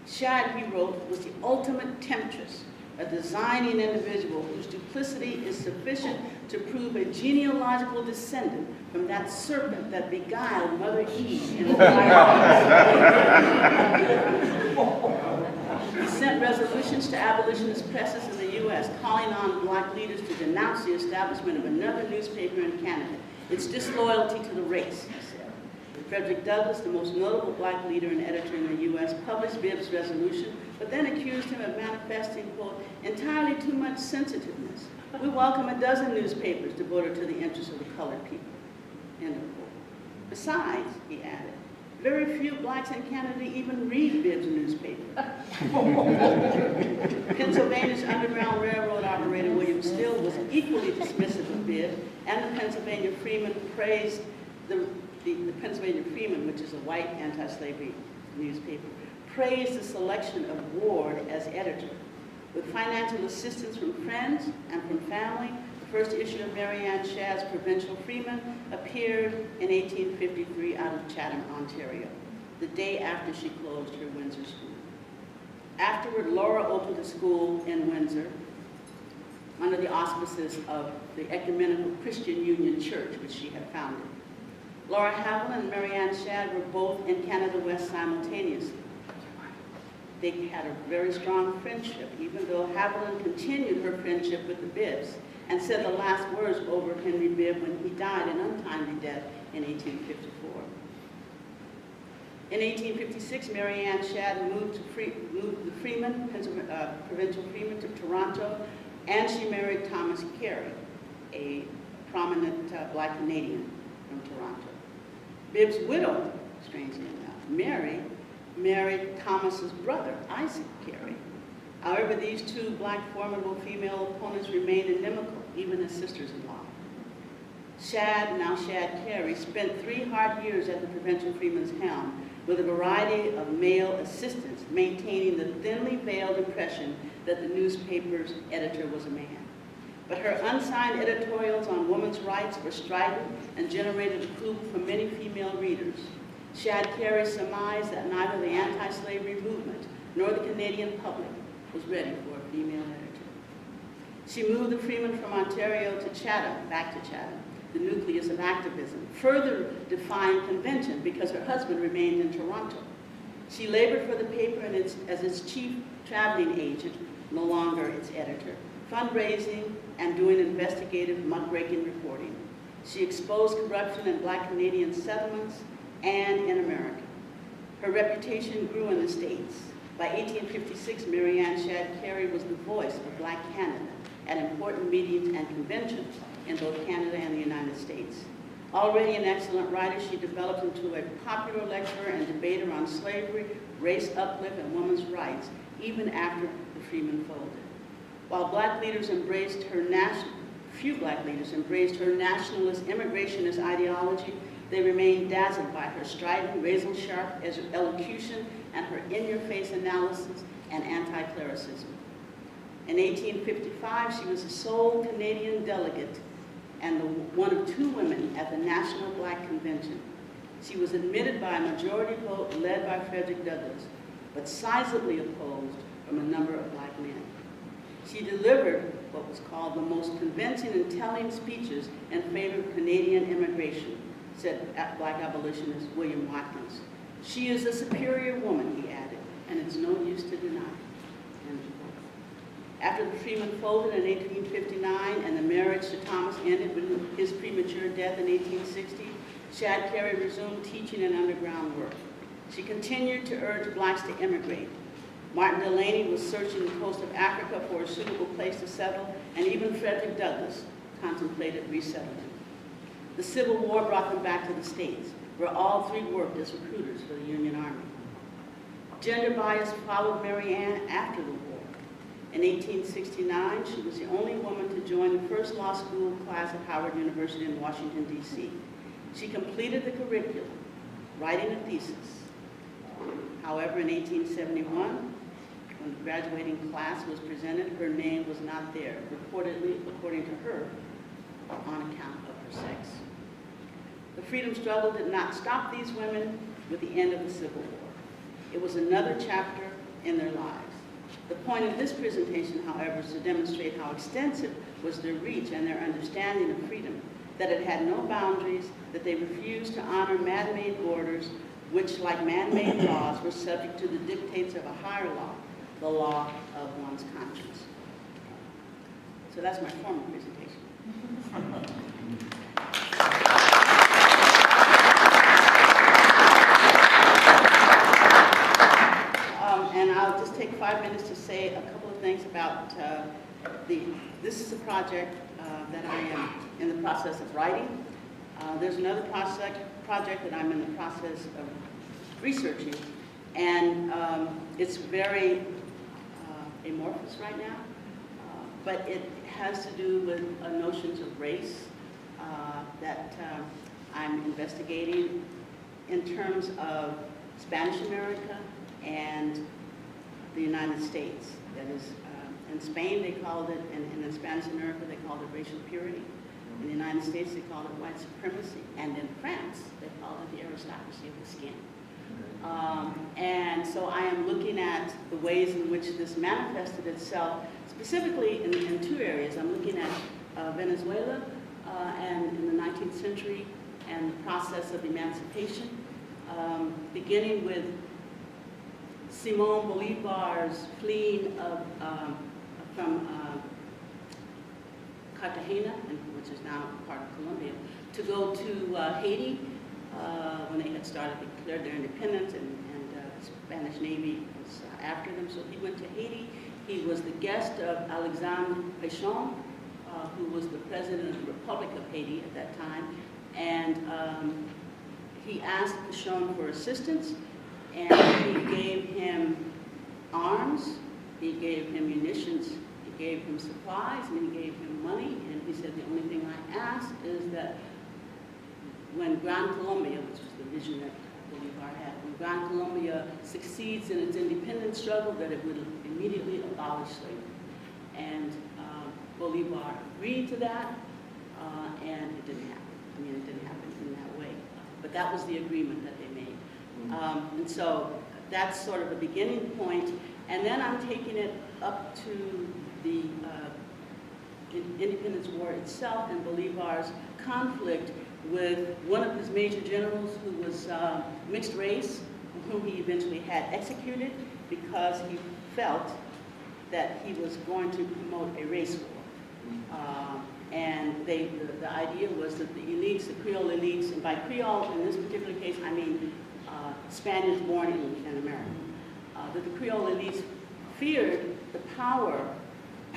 Shadd, he wrote, was the ultimate temptress, a designing individual whose duplicity is sufficient to prove a genealogical descendant from that serpent that beguiled Mother Eve in the fire. He sent resolutions to abolitionist presses in the U.S. calling on black leaders to denounce the establishment of another newspaper in Canada. It's disloyalty to the race, he said. Frederick Douglass, the most notable black leader and editor in the U.S., published Bibb's resolution, but then accused him of manifesting, quote, entirely too much sensitiveness. We welcome a dozen newspapers devoted to the interests of the colored people, end of quote. Besides, he added, very few blacks in Canada even read Bibb's newspaper. Pennsylvania's Underground Railroad operator William Still was equally dismissive of Bibb, and the Pennsylvania Freeman praised the Pennsylvania Freeman, which is a white anti-slavery newspaper, praised the selection of Ward as editor. With financial assistance from friends and from family, the first issue of Mary Ann Shadd's Provincial Freeman appeared in 1853 out of Chatham, Ontario, the day after she closed her Windsor school. Afterward, Laura opened a school in Windsor under the auspices of the Ecumenical Christian Union Church, which she had founded. Laura Haviland and Mary Ann Shadd were both in Canada West simultaneously. They had a very strong friendship, even though Haviland continued her friendship with the Bibbs and said the last words over Henry Bibb when he died an untimely death in 1854. In 1856, Mary Ann Shadd moved the Freeman, Provincial Freeman, to Toronto, and she married Thomas Carey, a prominent black Canadian from Toronto. Bibb's widow, strangely enough, Mary, married Thomas's brother, Isaac Carey. However, these two black formidable female opponents remained inimical, even as sisters-in-law. Shadd, now Shadd Carey, spent 3 hard years at the Provincial Freeman's helm with a variety of male assistants, maintaining the thinly veiled impression that the newspaper's editor was a man. But her unsigned editorials on women's rights were strident and generated approval from many female readers. Shadd Carey surmised that neither the anti-slavery movement nor the Canadian public was ready for a female editor. She moved the Freeman from Ontario to Chatham, back to Chatham, the nucleus of activism, further defying convention because her husband remained in Toronto. She labored for the paper as its chief traveling agent, no longer its editor, fundraising and doing investigative muckraking reporting. She exposed corruption in black Canadian settlements and in America. Her reputation grew in the States. By 1856, Mary Ann Shadd Carey was the voice of black Canada at important meetings and conventions in both Canada and the United States. Already an excellent writer, she developed into a popular lecturer and debater on slavery, race uplift, and women's rights, even after the Freedmen folded. While few black leaders embraced her nationalist, immigrationist ideology, they remained dazzled by her strident, razor-sharp elocution and her in-your-face analysis and anti-clericism. In 1855, she was the sole Canadian delegate and one of 2 women at the National Black Convention. She was admitted by a majority vote led by Frederick Douglass, but sizably opposed from a number of black men. She delivered what was called the most convincing and telling speeches in favor of Canadian immigration, said black abolitionist William Watkins. She is a superior woman, he added, and it's no use to deny. After the Freedmen folded in 1859 and the marriage to Thomas ended with his premature death in 1860, Shad Carey resumed teaching and underground work. She continued to urge blacks to immigrate. Martin Delany was searching the coast of Africa for a suitable place to settle, and even Frederick Douglass contemplated resettlement. The Civil War brought them back to the States, where all 3 worked as recruiters for the Union Army. Gender bias followed Mary Ann after the war. In 1869, she was the only woman to join the first law school class at Howard University in Washington, D.C. She completed the curriculum, writing a thesis. However, in 1871, when the graduating class was presented, her name was not there, reportedly, according to her, on account of her sex. The freedom struggle did not stop these women with the end of the Civil War. It was another chapter in their lives. The point of this presentation, however, is to demonstrate how extensive was their reach and their understanding of freedom, that it had no boundaries, that they refused to honor man-made borders, which, like man-made laws, were subject to the dictates of a higher law, the law of one's conscience. So that's my formal presentation. And I'll just take 5 minutes to say a couple of things about this is a project that I am in the process of writing. There's another project that I'm in the process of researching, and it's very amorphous right now, but it has to do with notions of race that I'm investigating in terms of Spanish America and the United States. That is, in Spain they called it, and in Spanish America they called it racial purity. In the United States they called it white supremacy. And in France they called it the aristocracy of the skin. And so I am looking at the ways in which this manifested itself, specifically in 2 areas. I'm looking at Venezuela and in the 19th century and the process of emancipation, beginning with Simón Bolívar's fleeing from Cartagena, which is now part of Colombia, to go to Haiti when they had started to declare their independence, and the Spanish Navy was after them. So he went to Haiti. He was the guest of Alexandre Pétion, who was the president of the Republic of Haiti at that time, and he asked Pétion for assistance, and he gave him arms, he gave him munitions, he gave him supplies, and he gave him money, and he said, the only thing I ask is that when Gran Colombia, which was the vision that Bolívar had, when Gran Colombia succeeds in its independence struggle, that it would immediately abolish slavery. And Bolívar agreed to that, and it didn't happen. I mean, it didn't happen in that way. But that was the agreement that they made. And so that's sort of the beginning point. And then I'm taking it up to the independence war itself and Bolívar's conflict with one of his major generals who was mixed race, whom he eventually had executed because he felt that he was going to promote a race war. And the idea was that the elites, the Creole elites, and by Creole in this particular case, I mean Spaniards born in America, that the Creole elites feared the power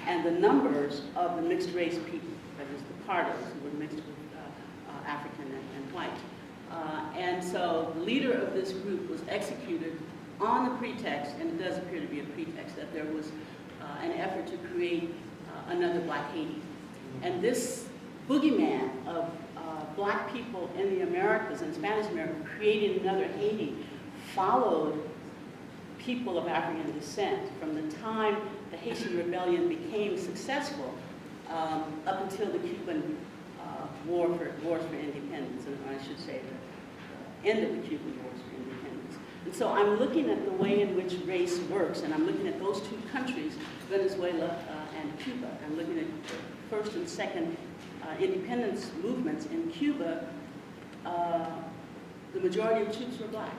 and the numbers of the mixed race people, that is the Pardos, who were mixed with African and white. And so the leader of this group was executed on the pretext, and it does appear to be a pretext, that there was an effort to create another Black Haiti. And this boogeyman of Black people in the Americas and Spanish America creating another Haiti followed people of African descent from the time the Haitian Rebellion became successful up until the Cuban wars for independence, and I should say the end of the Cuban wars for independence. And so I'm looking at the way in which race works, and I'm looking at those two countries, Venezuela and Cuba. I'm looking at the first and second independence movements. In Cuba, the majority of troops were Black,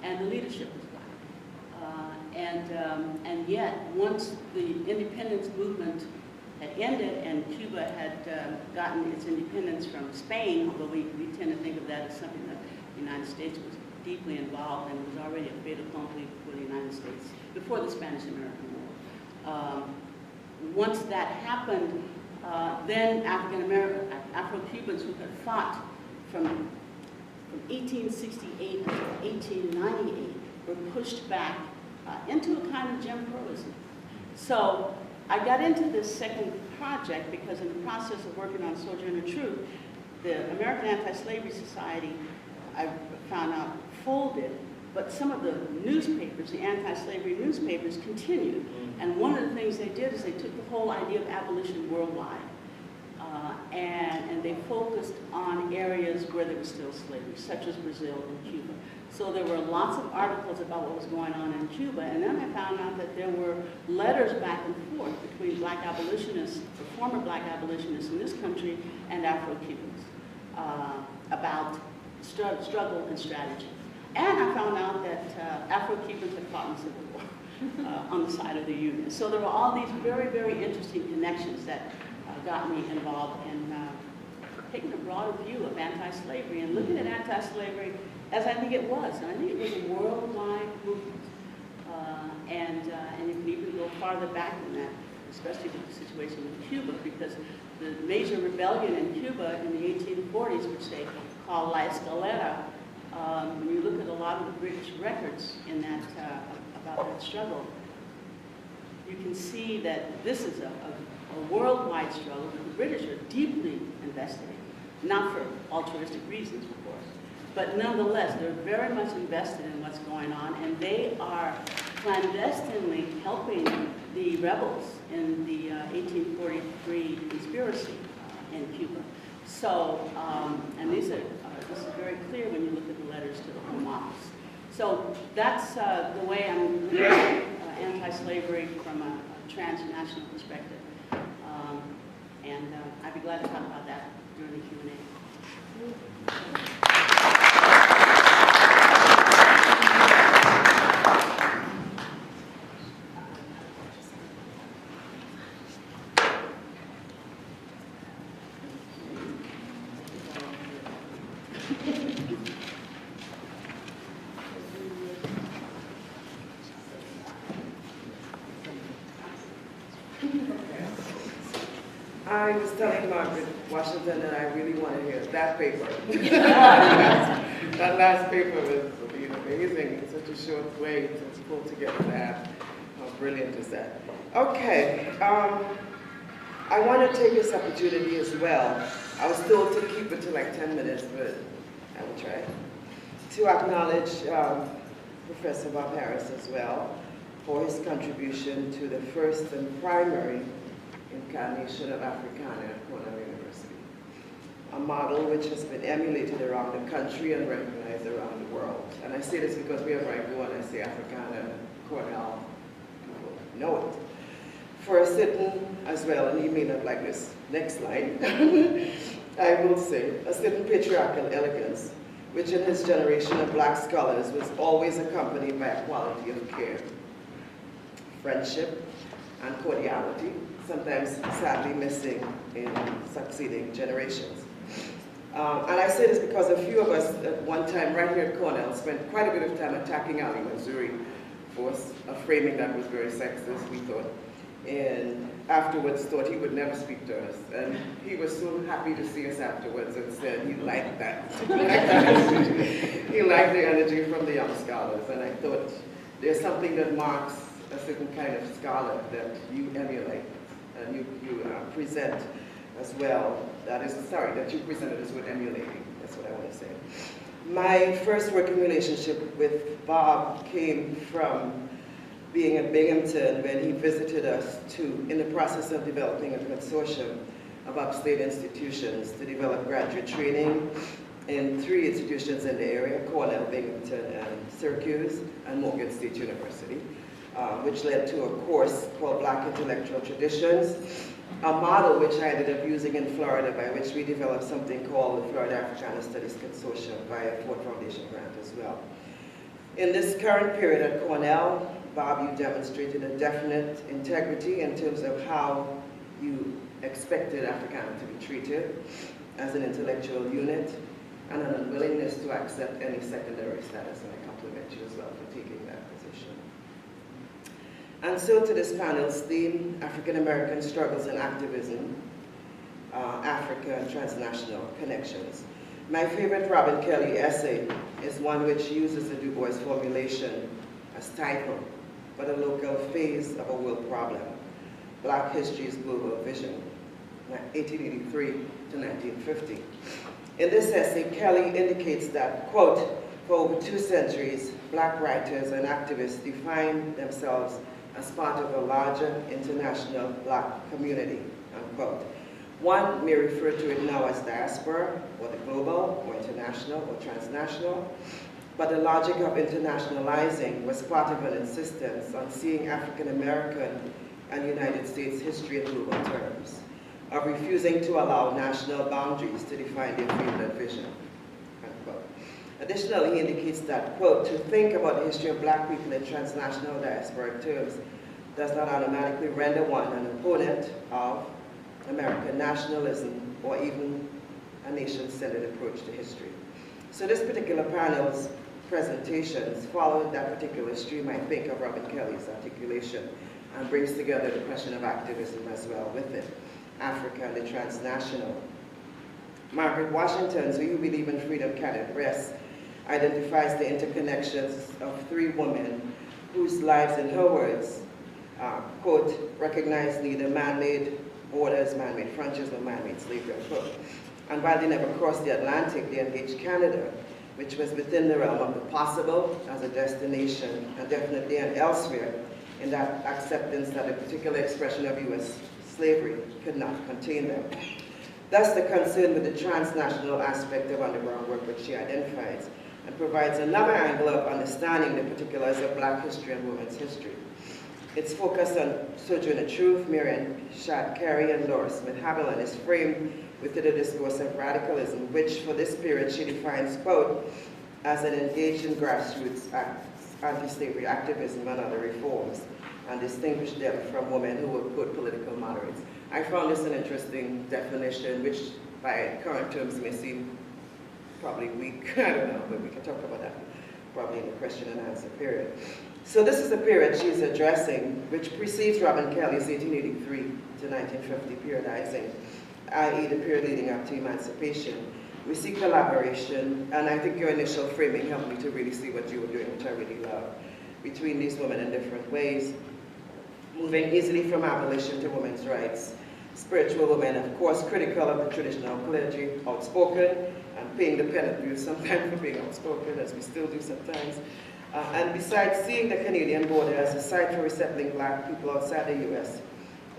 and the leadership was Black. And yet, once the independence movement had ended and Cuba had gotten its independence from Spain, although we tend to think of that as something that the United States was deeply involved in, and was already a fait accompli for the United States before the Spanish-American War. Once that happened, then Afro-Cubans who had fought from 1868 until 1898 were pushed back into a kind of Jim Crowism. So I got into this second project because in the process of working on Sojourner Truth, the American Anti-Slavery Society, I found out, folded, but some of the newspapers, the anti-slavery newspapers, continued. And one of the things they did is they took the whole idea of abolition worldwide, and they focused on areas where there was still slavery, such as Brazil and Cuba. So there were lots of articles about what was going on in Cuba, and then I found out that there were letters back and forth between Black abolitionists, the former Black abolitionists in this country, and Afro-Cubans about struggle and strategy. And I found out that Afro-Cubans had fought in the Civil War on the side of the Union. So there were all these very, very interesting connections that got me involved in taking a broader view of anti-slavery and looking at anti-slavery as I think it was. And I think it was a worldwide movement. And you can even go farther back than that, especially with the situation with Cuba, because the major rebellion in Cuba in the 1840s, which they call La Escalera, when you look at a lot of the British records in that, about that struggle, you can see that this is a worldwide struggle that the British are deeply invested in, not for altruistic reasons, of course, but nonetheless, they're very much invested in what's going on, and they are clandestinely helping the rebels in the 1843 conspiracy in Cuba. So, and this is very clear when you look at the letters to the Home Office. So that's the way I'm looking at anti-slavery from a transnational perspective. And I'd be glad to talk about that during the Q&A. I was telling Margaret Washington that I really want to hear that paper. That last paper was amazing in such a short way to pull together that. How brilliant is that? Okay, I want to take this opportunity as well. I was told to keep it to like 10 minutes, but I will try. To acknowledge Professor Bob Harris as well for his contribution to the first and primary incarnation of Africana at Cornell University, a model which has been emulated around the country and recognized around the world. And I say this because wherever I go and I say Africana, Cornell, people know it. For a certain, as well, and you may not like this next slide, I will say, a certain patriarchal elegance, which in his generation of Black scholars was always accompanied by a quality of care, friendship, and cordiality, sometimes sadly missing in succeeding generations. And I say this because a few of us at one time right here at Cornell spent quite a bit of time attacking Ali Mansouri for a framing that was very sexist, we thought. and afterwards thought he would never speak to us. And he was so happy to see us afterwards and said he liked that. He liked the energy from the young scholars. And I thought there's something that marks a certain kind of scholar that you emulate and you present as well. That you presented as with emulating. That's what I want to say. My first working relationship with Bob came from being at Binghamton when he visited us in the process of developing a consortium of upstate institutions to develop graduate training in 3 institutions in the area, Cornell, Binghamton, and Syracuse, and Morgan State University, which led to a course called Black Intellectual Traditions, a model which I ended up using in Florida, by which we developed something called the Florida Africana Studies Consortium via Ford Foundation grant as well. In this current period at Cornell, Bob, you demonstrated a definite integrity in terms of how you expected Africana to be treated as an intellectual unit, and an unwillingness to accept any secondary status, and I compliment you as well for taking that position. And so to this panel's theme, African American Struggles and Activism, Africa and Transnational Connections. My favorite Robin Kelly essay is one which uses the DuBois formulation as title, but a local phase of a world problem, Black History's Global Vision, 1883 to 1950. In this essay, Kelly indicates that, quote, for over 2 centuries, Black writers and activists defined themselves as part of a larger international Black community, unquote. One may refer to it now as diaspora, or the global, or international, or transnational, but the logic of internationalizing was part of an insistence on seeing African American and United States history in global terms, of refusing to allow national boundaries to define their field of vision, unquote. Additionally, he indicates that, quote, to think about the history of Black people in transnational diasporic terms does not automatically render one an opponent of American nationalism or even a nation-centered approach to history. So this particular panel's presentations followed that particular stream, I think, of Robin Kelly's articulation, and brings together the question of activism as well with it, Africa and the transnational. Margaret Washington, So You Believe in Freedom Can It Rest, identifies the interconnections of 3 women whose lives, in her words, quote, recognize neither man-made borders, man-made frontiers, nor man-made slavery, unquote. And while they never crossed the Atlantic, they engaged Canada, which was within the realm of the possible as a destination, and definitely and elsewhere, in that acceptance that a particular expression of U.S. slavery could not contain them. Thus, the concern with the transnational aspect of underground work which she identifies, and provides another angle of understanding the particulars of Black history and women's history. Its focus on Sojourner Truth, Miriam Shad Carey, and Laura Smith Haviland is framed within a discourse of radicalism, which for this period she defines, quote, as an engaged in grassroots anti-slavery activism and other reforms, and distinguished them from women who were, quote, political moderates. I found this an interesting definition, which by current terms may seem probably weak. I don't know, but we can talk about that probably in the question and answer period. So this is the period she's addressing, which precedes Robin Kelly's 1883 to 1950 periodizing, i.e. the period leading up to Emancipation. We see collaboration, and I think your initial framing helped me to really see what you were doing, which I really love, between these women in different ways, moving easily from abolition to women's rights. Spiritual women, of course, critical of the traditional clergy, outspoken, and paying the penalty sometimes for being outspoken, as we still do sometimes. And besides seeing the Canadian border as a site for resettling Black people outside the U.S.,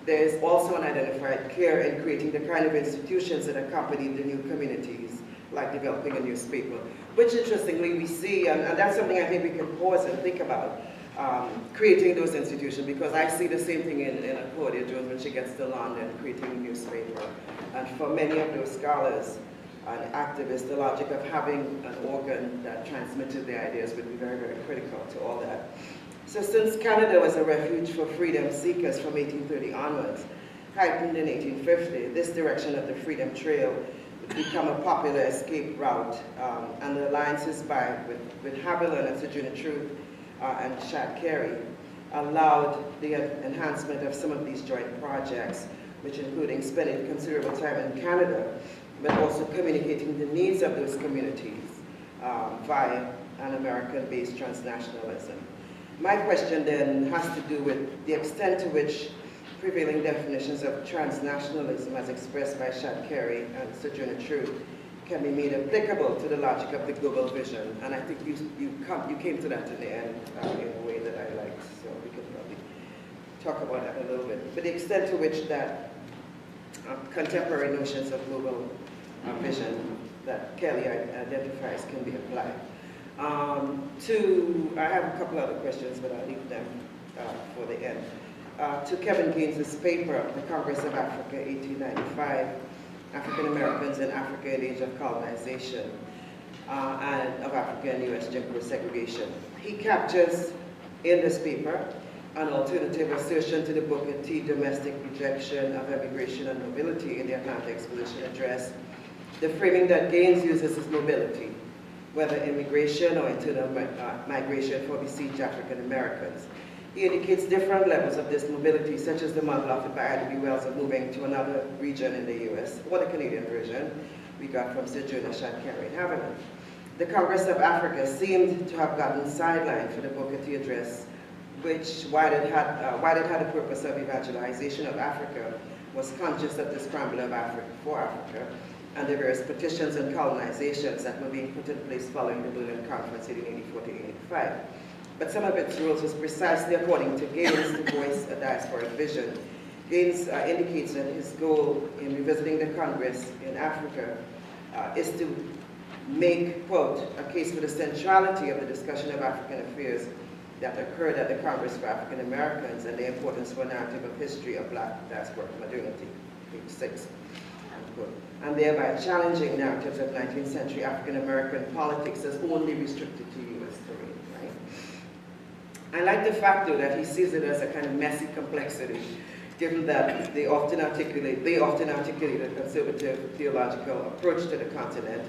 there is also an identified care in creating the kind of institutions that accompany the new communities, like developing a newspaper, which interestingly we see, and that's something I think we can pause and think about, creating those institutions, because I see the same thing in Claudia Jones when she gets to London, creating a newspaper. And for many of those scholars and activists, the logic of having an organ that transmitted their ideas would be very, very critical to all that. So since Canada was a refuge for freedom seekers from 1830 onwards, heightened in 1850, this direction of the Freedom Trail would become a popular escape route, and the alliances with Haviland and Sojourner Truth and Shad Carey allowed the enhancement of some of these joint projects, which including spending considerable time in Canada, but also communicating the needs of those communities via an American-based transnationalism. My question then has to do with the extent to which prevailing definitions of transnationalism as expressed by Shad Carey and Sojourner Truth can be made applicable to the logic of the global vision. And I think you came to that in the end in a way that I liked, so we could probably talk about that a little bit. But the extent to which that contemporary notions of global vision that Kelly identifies can be applied. I have a couple other questions, but I'll leave them for the end. To Kevin Gaines's paper, The Congress of Africa, 1895, African Americans in Africa in the Age of Colonization, and of Africa and U.S. Jim Crow segregation. He captures in this paper an alternative assertion to the Booker T. domestic rejection of immigration and mobility in the Atlanta Exposition Address. The framing that Gaines uses is mobility, whether immigration or internal migration for besieged African Americans. He indicates different levels of this mobility, such as the model offered by Ida B. Wells of moving to another region in the U.S., or the Canadian version we got from Sojourner, Shad Carey, and Haviland. The Congress of Africa seemed to have gotten sidelined for the Booker T. Address, which, while it had a purpose of evangelization of Africa, was conscious of the scramble of Africa for Africa, and the various petitions and colonizations that were being put in place following the Berlin Conference in 1884-1885. But some of its rules was precisely according to Gaines to voice a diasporic vision. Gaines indicates that his goal in revisiting the Congress in Africa is to make, quote, a case for the centrality of the discussion of African affairs that occurred at the Congress for African Americans and the importance for a narrative of history of Black diasporic modernity, page 6. And thereby challenging narratives of 19th century African American politics as only restricted to U.S. terrain, right? I like the fact, though, that he sees it as a kind of messy complexity, given that they often articulate a conservative theological approach to the continent,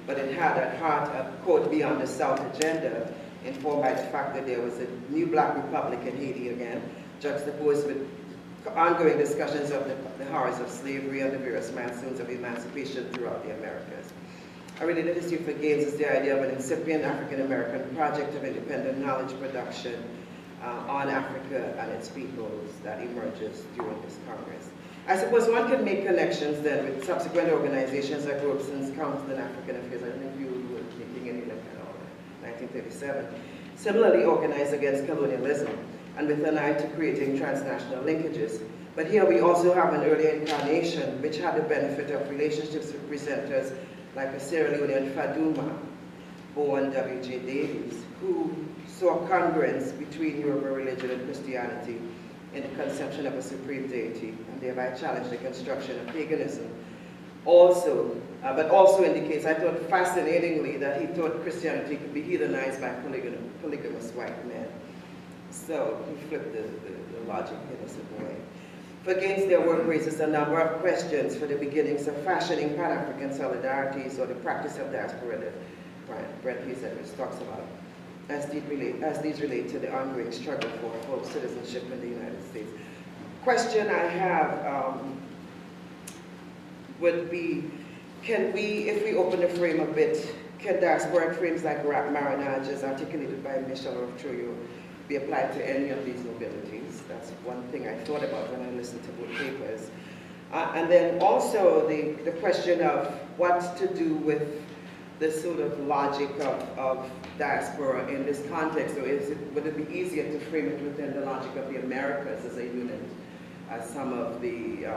but it had at heart a quote beyond the South agenda, informed by the fact that there was a new Black republic in Haiti again, juxtaposed with ongoing discussions of the horrors of slavery and the various milestones of emancipation throughout the Americas. A related issue for Gaines is the idea of an incipient African-American project of independent knowledge production on Africa and its peoples that emerges during this Congress. I suppose one could make connections then with subsequent organizations or groups since Council on African Affairs. I think you were making any like that, 1937. Similarly organized against colonialism, and with an eye to creating transnational linkages. But here we also have an earlier incarnation which had the benefit of relationships with presenters like a Sierra Leonean Faduma, born W.J.Davies, who saw congruence between Yoruba religion and Christianity in the conception of a supreme deity, and thereby challenged the construction of paganism. Also, but also indicates, I thought fascinatingly, that he thought Christianity could be heathenized by polygamous white men. So he flipped the logic in a certain way. For Gaines, their work raises a number of questions for the beginnings of fashioning Pan-African solidarities or the practice of diaspora that Brett Hedges talks about, as these relate to the ongoing struggle for full citizenship in the United States. Question I have would be, can we, if we open the frame a bit, can diasporic frames like marriage as articulated by Michel or Troyo be applied to any of these mobilities? That's one thing I thought about when I listened to both papers. And then also the question of what to do with the sort of logic of diaspora in this context. So would it be easier to frame it within the logic of the Americas as a unit, as some of the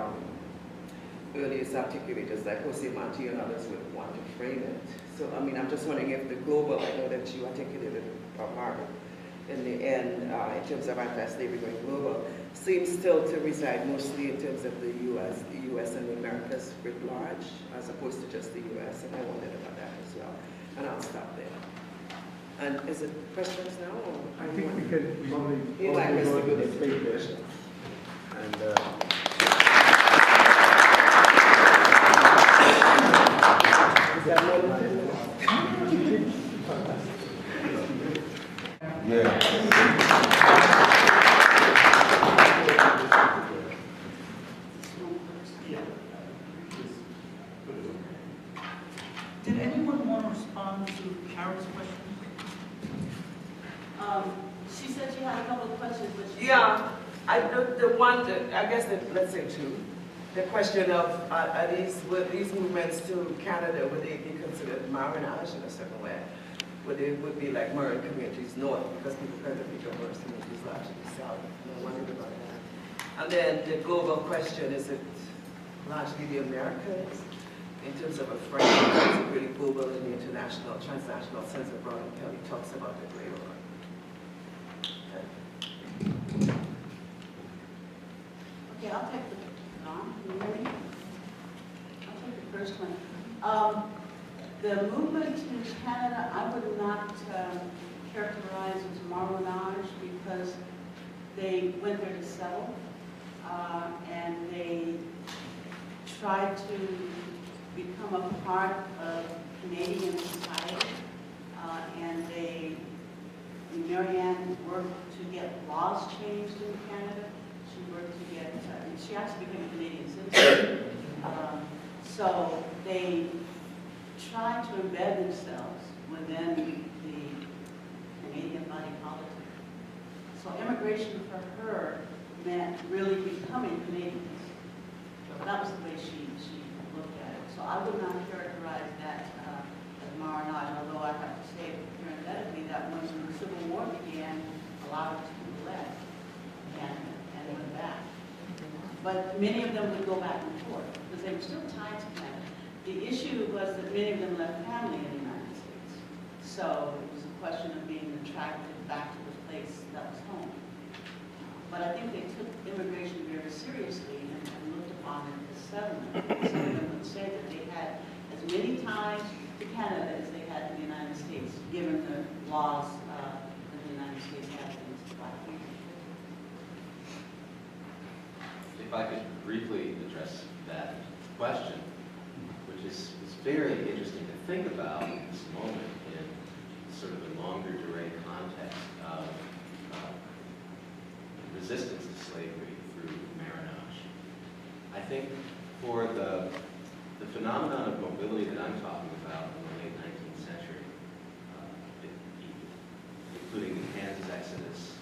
earliest articulators like Jose Marti and others would want to frame it? So, I mean, I'm just wondering if the global, I know that you articulated Margaret, in the end, in terms of anti-slavery going global, seems still to reside mostly in terms of the U.S. and the Americas writ large, as opposed to just the U.S., and I wondered about that as well. And I'll stop there. And is it questions now? Or I think we could probably go to the papers. And is that more than Yeah. She said she had a couple of questions, but she... Yeah, the one that, I guess that, let's say two. The question of, were these movements to Canada, would they be considered Marinage in a certain way? Would be like Marin communities north, because people kind of think of Marin communities largely south. No wonder about that. And then the global question, is it largely the Americas? In terms of a framework, is it really global in the international, transnational sense of Ron Kelly talks about the Great War? Okay, I'll take the... Can you hear me? I'll take the first one. The movement in Canada, I would not characterize as Marinage because they went there to settle and they tried to become a part of Canadian society and Marianne worked to get laws changed in Canada. She worked to get, she actually became a Canadian citizen. So they tried to embed themselves within the Canadian body politic. So immigration for her meant really becoming Canadians. So that was the way she looked at it. So I would not characterize that as Marinage, although I have to say parenthetically that when the Civil War began, a lot of people left and went back. But many of them would go back and forth because they were still tied to Canada. The issue was that many of them left family in the United States. So it was a question of being attracted back to the place that was home. But I think they took immigration very seriously and looked upon it as settlement. Some of them would say that they had as many ties to Canada as they had to the United States, given the laws that the United States had against Black people. If I could briefly address that question, which is very interesting to think about in this moment in sort of a longer durée context of resistance to slavery through Marinage. I think for the phenomenon of mobility that I'm talking about in the late 19th century, including the Kansas Exodus,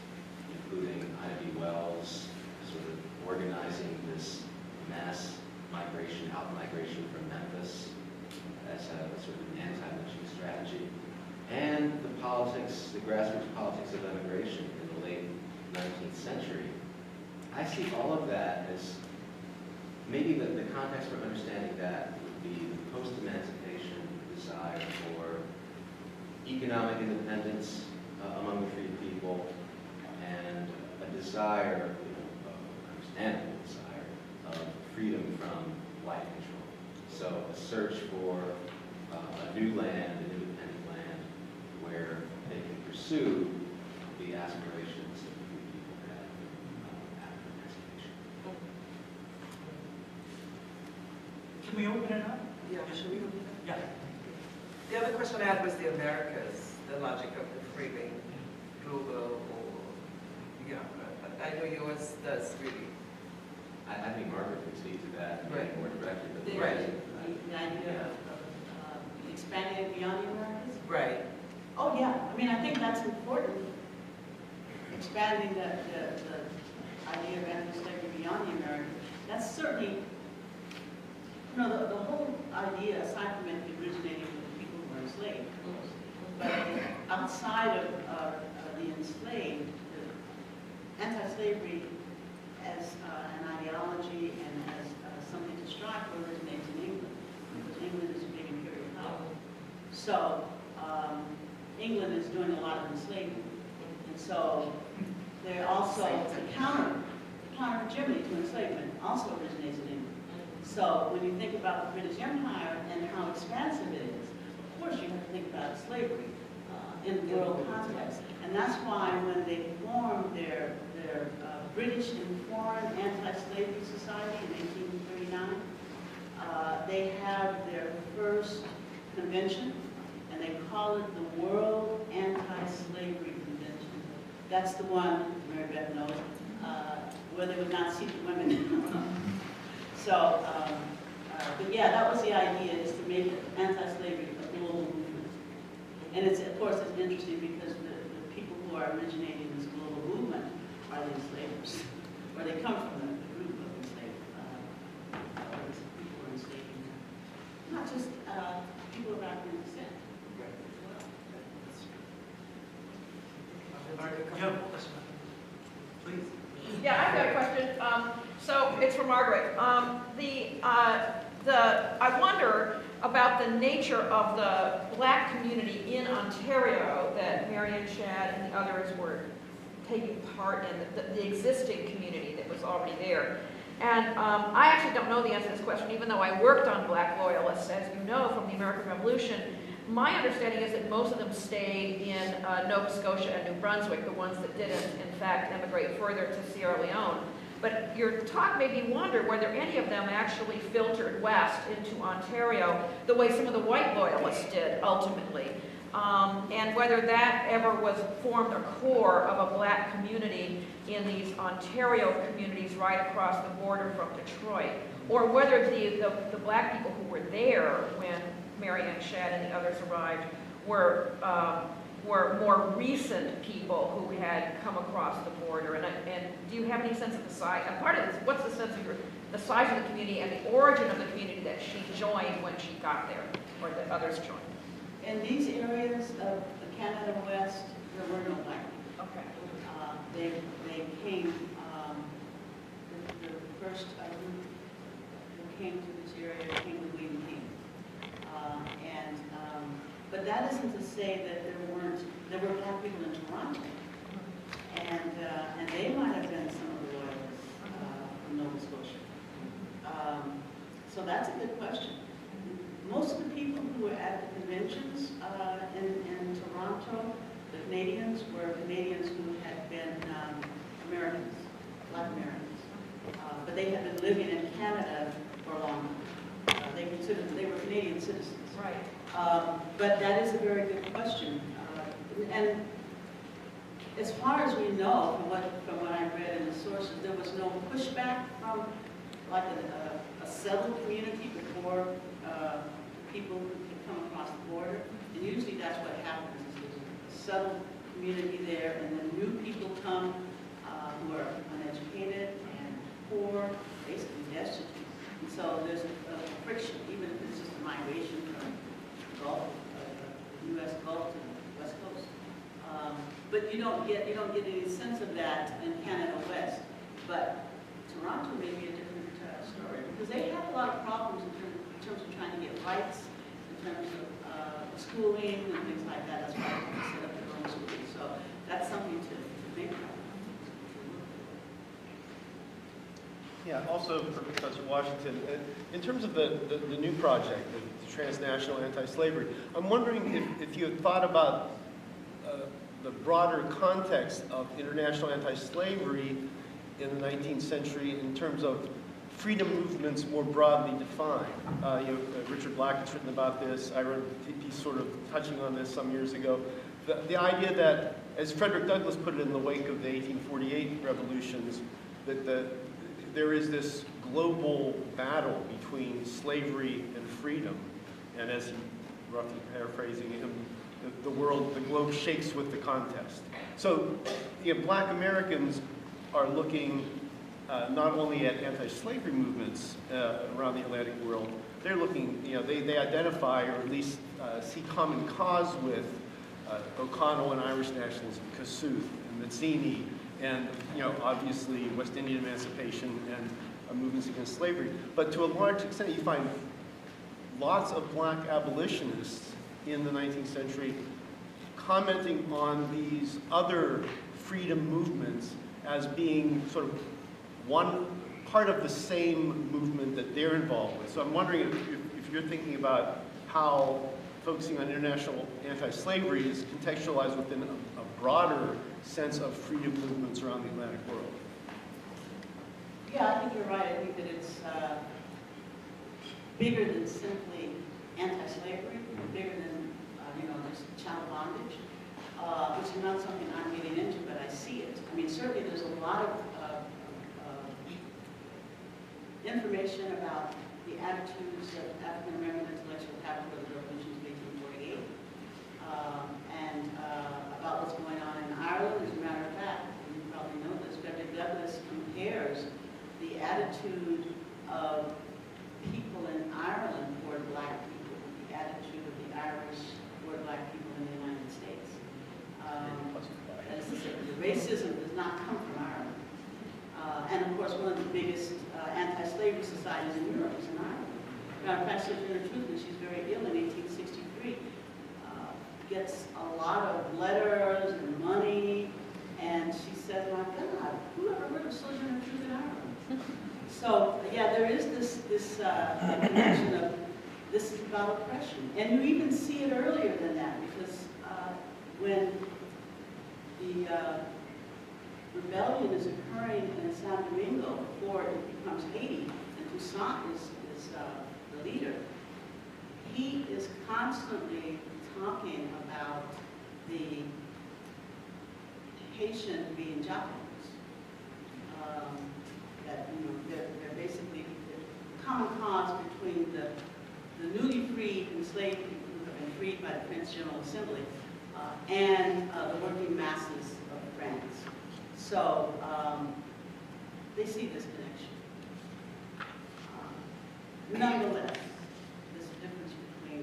including Ida B. Wells sort of organizing this mass migration, out-migration from Memphis as a sort of anti-lynching strategy, and the politics, the grassroots politics of immigration in the late 19th century. I see all of that as maybe the context for understanding that would be the post-emancipation desire for economic independence among the free people and a desire, understandable desire, of freedom from white control. So a search for a new land, an independent land, where they can pursue the aspirations that the free people had after emancipation. Can we open it up? Yeah, should we? Yeah. The other question I had was the Americas, the logic of the framing, global or, yeah, I know yours does really. I think Margaret could speak to that Right. more directly. The, Right. the idea of expanding it beyond the Americas? Right. Oh, yeah. I mean, I think that's important. Expanding the idea of anti-slavery beyond the Americas. That's certainly, the whole idea, aside from it originating with the people who were enslaved, but outside of the enslaved, the anti-slavery as an ideology and as something to strive for originates in England, because England is a big imperial power. So England is doing a lot of enslavement, and so they're also the counter Germany to enslavement also originates in England. So when you think about the British Empire and how expansive it is, of course you have to think about slavery in the world context, and that's why when they formed their British and Foreign Anti-Slavery Society in 1839, they have their first convention, and they call it the World Anti-Slavery Convention. That's the one, Mary Beth knows, where they would not seat the women. So, but yeah, that was the idea, is to make anti-slavery a global movement. And it's, of course, it's interesting because the people who are originating this global movement are the enslavers, or they come from the group of enslaved people who are enslaved. Not just people of African descent. Please. Yeah, I've got a question. So it's for Margaret. I wonder about the nature of the black community in Ontario that Marion Shadd and the others were taking part in, the existing community that was already there. And I actually don't know the answer to this question, even though I worked on black loyalists, as you know, from the American Revolution. My understanding is that most of them stayed in Nova Scotia and New Brunswick, the ones that didn't, in fact, emigrate further to Sierra Leone. But your talk made me wonder whether any of them actually filtered west into Ontario the way some of the white loyalists did, ultimately. And whether that ever was formed a core of a black community in these Ontario communities right across the border from Detroit, or whether the black people who were there when Marion Shadd and the others arrived were more recent people who had come across the border. And do you have any sense of the size? And part of this, what's the sense of the size of the community and the origin of the community that she joined when she got there, or that others joined? In these areas of Canada West, there were no black people. Okay. They came, the first group who came to this area came to W.E.B. But that isn't to say that there were black people in Toronto. And they might have been some of the loyalists from Nova Scotia. So that's a good question. Most of the people who were at the conventions in Toronto, the Canadians, were Canadians who had been Americans, black Americans. But they had been living in Canada for a long time. They were Canadian citizens. Right. But that is a very good question. And as far as we know, from what I read in the sources, there was no pushback from like a settled community before people could come across the border. And usually that's what happens, is there's a settled community there, and then new people come who are uneducated and poor, basically destitute. And so there's a friction, even if it's just a migration from Gulf, the U.S. Gulf to the West Coast. But you don't get any sense of that in Canada West. But Toronto may be a different story, because they have a lot of problems in terms of trying to get rights, in terms of schooling and things like that. That's why they set up their own schools. So that's something to think about. Yeah, also for Professor Washington, in terms of the new project, the Transnational Anti-Slavery, I'm wondering if you had thought about the broader context of international anti-slavery in the 19th century in terms of freedom movements more broadly defined. Richard Black has written about this. I wrote a piece sort of touching on this some years ago. The idea that, as Frederick Douglass put it in the wake of the 1848 revolutions, that there is this global battle between slavery and freedom. And as he, roughly paraphrasing him, the globe shakes with the contest. So black Americans are looking not only at anti-slavery movements around the Atlantic world, they're looking, they identify, or at least see common cause with O'Connell and Irish nationalism, Kossuth and Mazzini, and obviously West Indian emancipation and movements against slavery. But to a large extent, you find lots of black abolitionists in the 19th century commenting on these other freedom movements as being sort of one part of the same movement that they're involved with. So I'm wondering if you're thinking about how focusing on international anti-slavery is contextualized within a broader sense of freedom movements around the Atlantic world. Yeah, I think you're right. I think that it's bigger than simply anti-slavery, bigger than just child bondage, which is not something I'm getting into, but I see it. I mean, certainly there's a lot of information about the attitudes of African American intellectual capital of the revolutions of 1848, and about what's going on in Ireland as racism does not come from Ireland. And of course, one of the biggest anti-slavery societies in Europe is in Ireland. Matter of fact, Sojourner Truth, when she's very ill in 1863, gets a lot of letters and money, and she says, my God, who ever heard of Sojourner Truth in Ireland? So, yeah, there is this connection of this is about oppression. And you even see it earlier than that, because when the rebellion is occurring in San Domingo before it becomes Haiti, and Toussaint is the leader, he is constantly talking about the Haitian being Japanese. That, you know, they're basically the common cause between the newly freed enslaved people who have been freed by the French General Assembly and the working masses of France. So they see this connection. Nonetheless, there's a difference between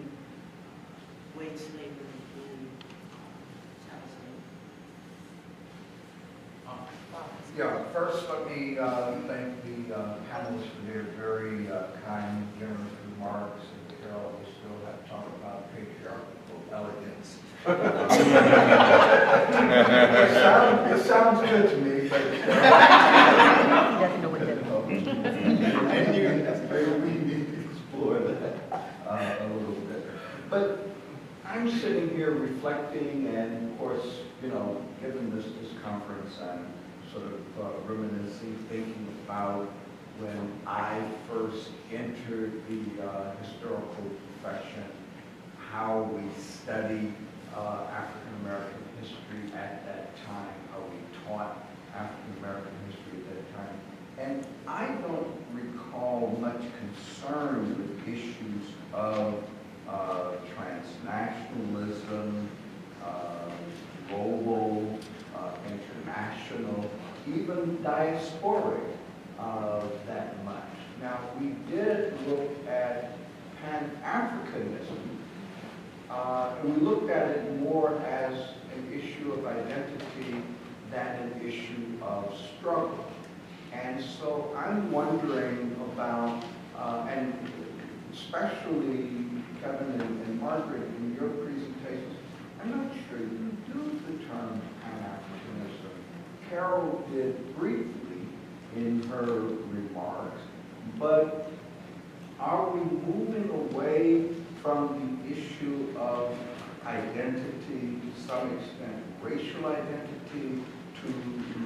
wage slavery and chattel slavery. Yeah, first let me thank the panelists for their very kind, generous remarks. And Carole, we still have to talk about patriarchal elegance. It sounds good to me, but Doesn't know what that maybe we need to explore that a little bit. But I'm sitting here reflecting, and of course, you know, given this conference, I'm sort of reminiscing, thinking about when I first entered the historical profession, how we studied African American history at that time, how we taught African American history at that time. And I don't recall much concern with issues of transnationalism, global, international, even diasporic that much. Now, we did look at Pan-Africanism, and we looked at it more as an issue of identity than an issue of struggle. And so I'm wondering about, and especially Kevin and Margaret, in your presentations, I'm not sure you do the term Pan-Africanism. Carole did briefly in her remarks, but are we moving away from the issue of identity, to some extent racial identity, to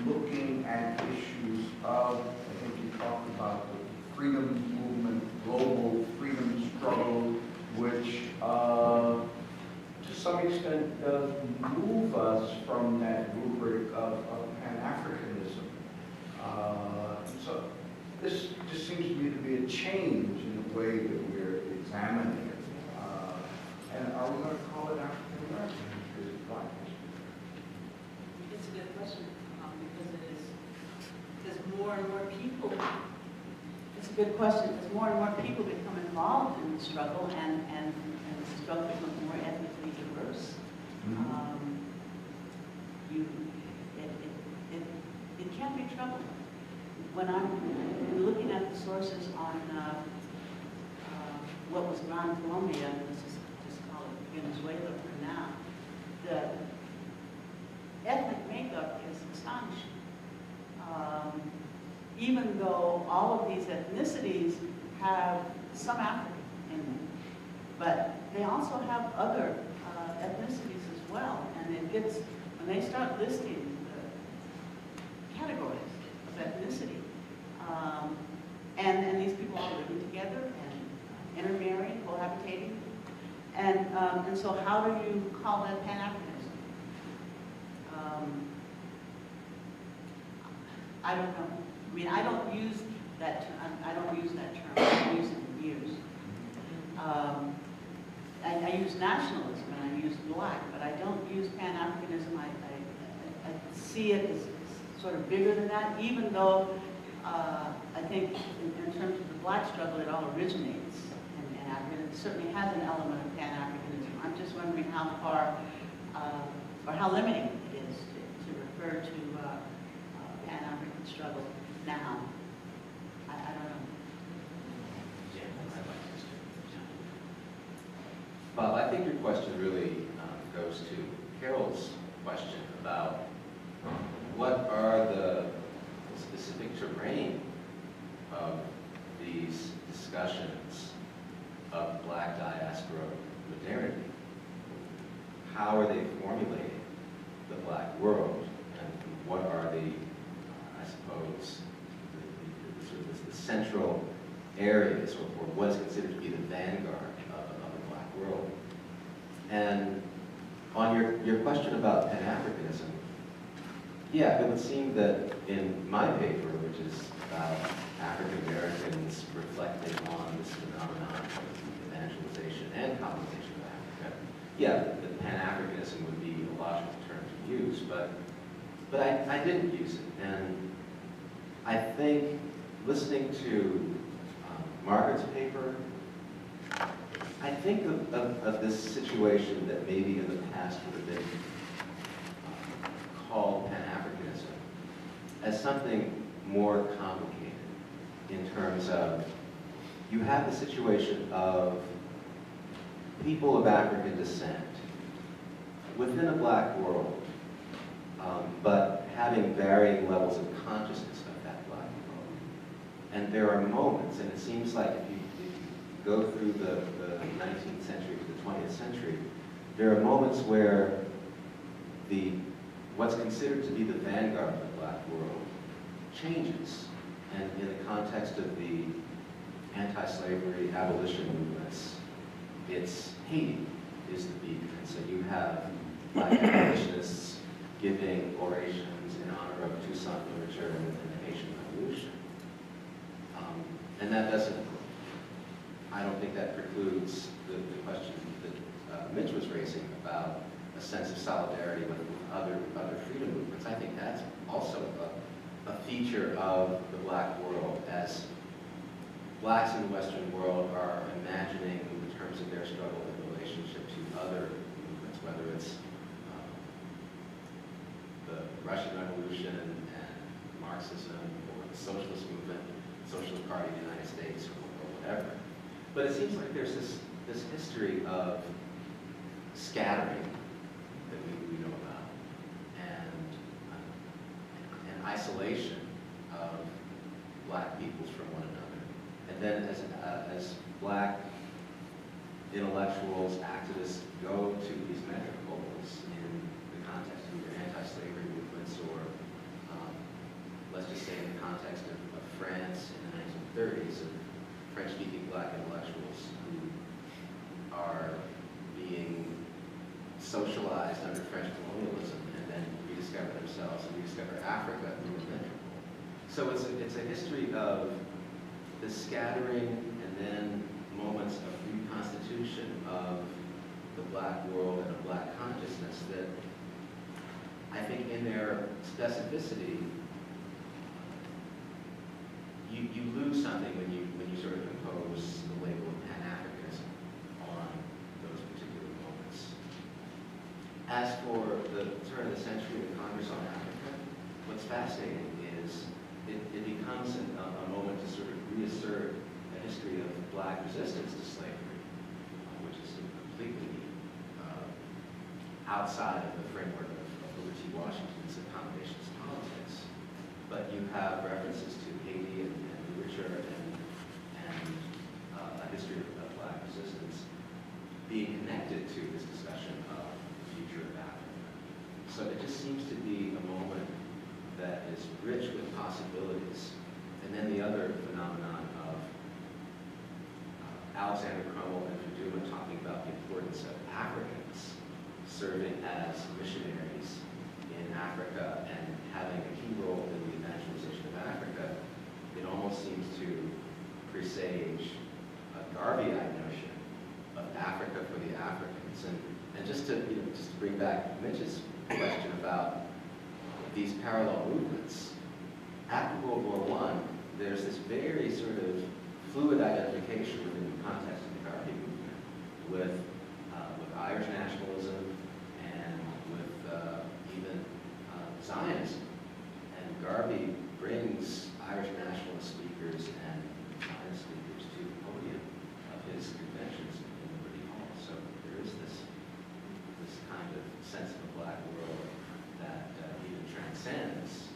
looking at issues of, I think you talked about the freedom movement, global freedom struggle, which to some extent does move us from that rubric of Pan-Africanism. So this just seems to me to be a change in the way that we're examining it. And are we going to call it African American history? Is it Black history? It's a good question because it is, because more and more people, it's a good question, as more and more people become involved in the struggle and the struggle becomes more ethnically diverse. It can be troubling. When I'm looking at the sources on what was Gran Colombia, and let's just call it Venezuela for now, the ethnic makeup is astonishing. Even though all of these ethnicities have some African in them, but they also have other ethnicities as well. And it gets, when they start listing the categories of ethnicity, and these people all living together and intermarrying, cohabitating, and so how do you call that Pan-Africanism? I don't know. I mean, I don't use that term. I don't use that term. I haven't used it in years. I use nationalism and I use Black, but I don't use Pan-Africanism. I see it as sort of bigger than that, even though I think in terms of the Black struggle, it all originates in Africa. It certainly has an element of Pan-Africanism. I'm just wondering how far or how limiting it is to refer to think your question really goes to Carole's question about what are the specific terrain of these discussions of Black diaspora modernity. How are they formulating the Black world, and what are the, I suppose, the central areas, or what is considered to be the vanguard of the Black world? And on your question about Pan-Africanism, yeah, it would seem that in my paper, which is about African Americans reflecting on this phenomenon of evangelization and colonization of Africa, yeah, the Pan-Africanism would be a logical term to use, but I didn't use it. And I think listening to Margaret's paper, I think of this situation that maybe in the past would have been called Pan-Africanism as something more complicated in terms of you have the situation of people of African descent within a Black world, but having varying levels of consciousness of that Black world. And there are moments, and it seems like if you go through the 19th century to the 20th century, there are moments where what's considered to be the vanguard of the Black world changes. And in the context of the anti-slavery abolition movements, it's Haiti is the beacon. And so you have Black abolitionists giving orations in honor of Toussaint Louverture and the Haitian Revolution. And that doesn't, I don't think that precludes the question that Mitch was raising about a sense of solidarity with other freedom movements. I think that's also a feature of the Black world, as Blacks in the Western world are imagining the terms of their struggle in relationship to other movements, whether it's the Russian Revolution and Marxism, or the socialist movement, Socialist Party of the United States, or whatever. But it seems like there's this history of scattering that we know about, and isolation of Black peoples from one another. And then as Black intellectuals, activists go to these metropoles in the context of either anti-slavery movements or, let's just say in the context of France in the 1930s, of French-speaking Black intellectuals who are being socialized under French colonialism and then rediscover themselves and rediscover Africa through a metropole. So it's a history of the scattering and then moments of reconstitution of the Black world and a Black consciousness that I think in their specificity, you lose something when you sort of impose the label of Pan-Africanism on those particular moments. As for the turn of the century of Congress on Africa, what's fascinating is it becomes a moment to sort of reassert a history of Black resistance to slavery, which is completely outside of the framework of W.E.B. Washington's accommodations politics. But you have references to Haiti and literature and a history of Black resistance being connected to this discussion of the future of Africa. So it just seems to be a moment that is rich with possibilities. And then the other phenomenon of Alexander Crummell and Faduma talking about the importance of Africans serving as missionaries in Africa and having a key role in the evangelization of Africa. It almost seems to presage a Garveyite notion of Africa for the Africans. And just to bring back Mitch's question about these parallel movements, after World War I, there's this very sort of fluid identification within the context of the Garvey movement with Irish nationalism and with even Zionism. And Garvey brings Irish nationalist speakers and Zionist speakers to the podium of his conventions in Liberty Hall. So there is this kind of sense of a black world that even transcends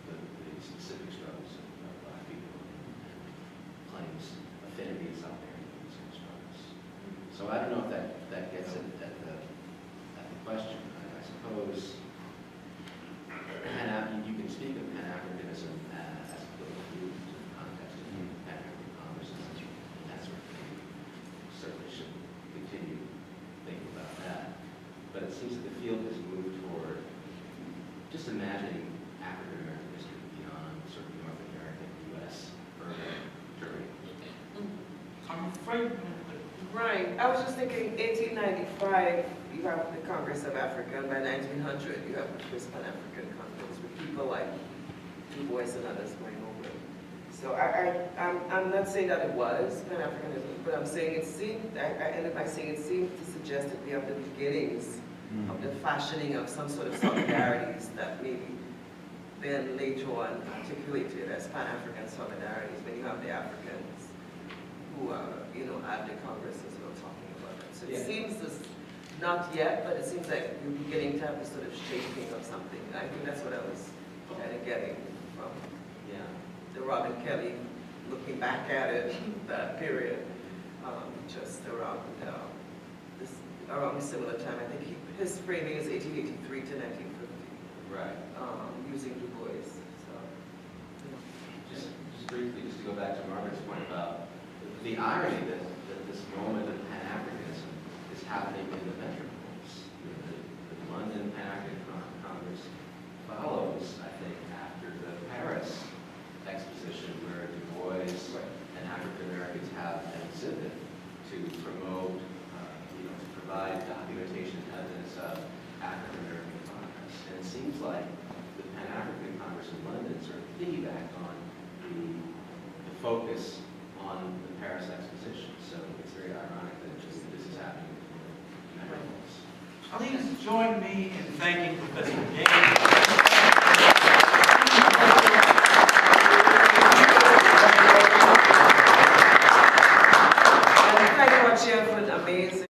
the specific struggles of black people and claims affinity is out there in these struggles. So I don't know if that gets at the question. I suppose you can speak of Pan-Africanism as a political movement in the context of Pan-African Congress, and that sort of thing. Certainly should continue thinking about that. But it seems that the field has moved toward just imagining African American history beyond sort of North American, U.S., urban, Germany. I'm afraid. Right. I was just thinking 1895, you have the Congress of Africa, and by 1900, you have the first Pan-African Conference with people like DuBois and others going over. So I'm not saying that it was Pan-Africanism, but I'm saying it seemed, I ended by saying it seemed to suggest that we have the beginnings of the fashioning of some sort of solidarities that maybe then later on articulated as Pan-African solidarities when you have the Africans who are, at the Congress as well talking about it. So it seems this, not yet, but it seems like we're beginning to have this sort of shaping of something. I think that's what I was kind of getting from the Robin Kelly looking back at it, that period, just around around a similar time. I think his framing is 1883 to 1950. Right. Using Du Bois. So, just briefly, just to go back to Margaret's point about the irony that this moment of Pan-Africanism is happening in the metropoles. The London Pan-African Congress follows, I think, after the Paris exposition where Du Bois and African Americans have an exhibit to promote, to provide documentation and evidence of African American progress. And it seems like the Pan-African Congress in London sort of piggybacked on the focus on the Paris exposition. So it's very ironic that this is happening in the metropolis. Please join me in thanking Professor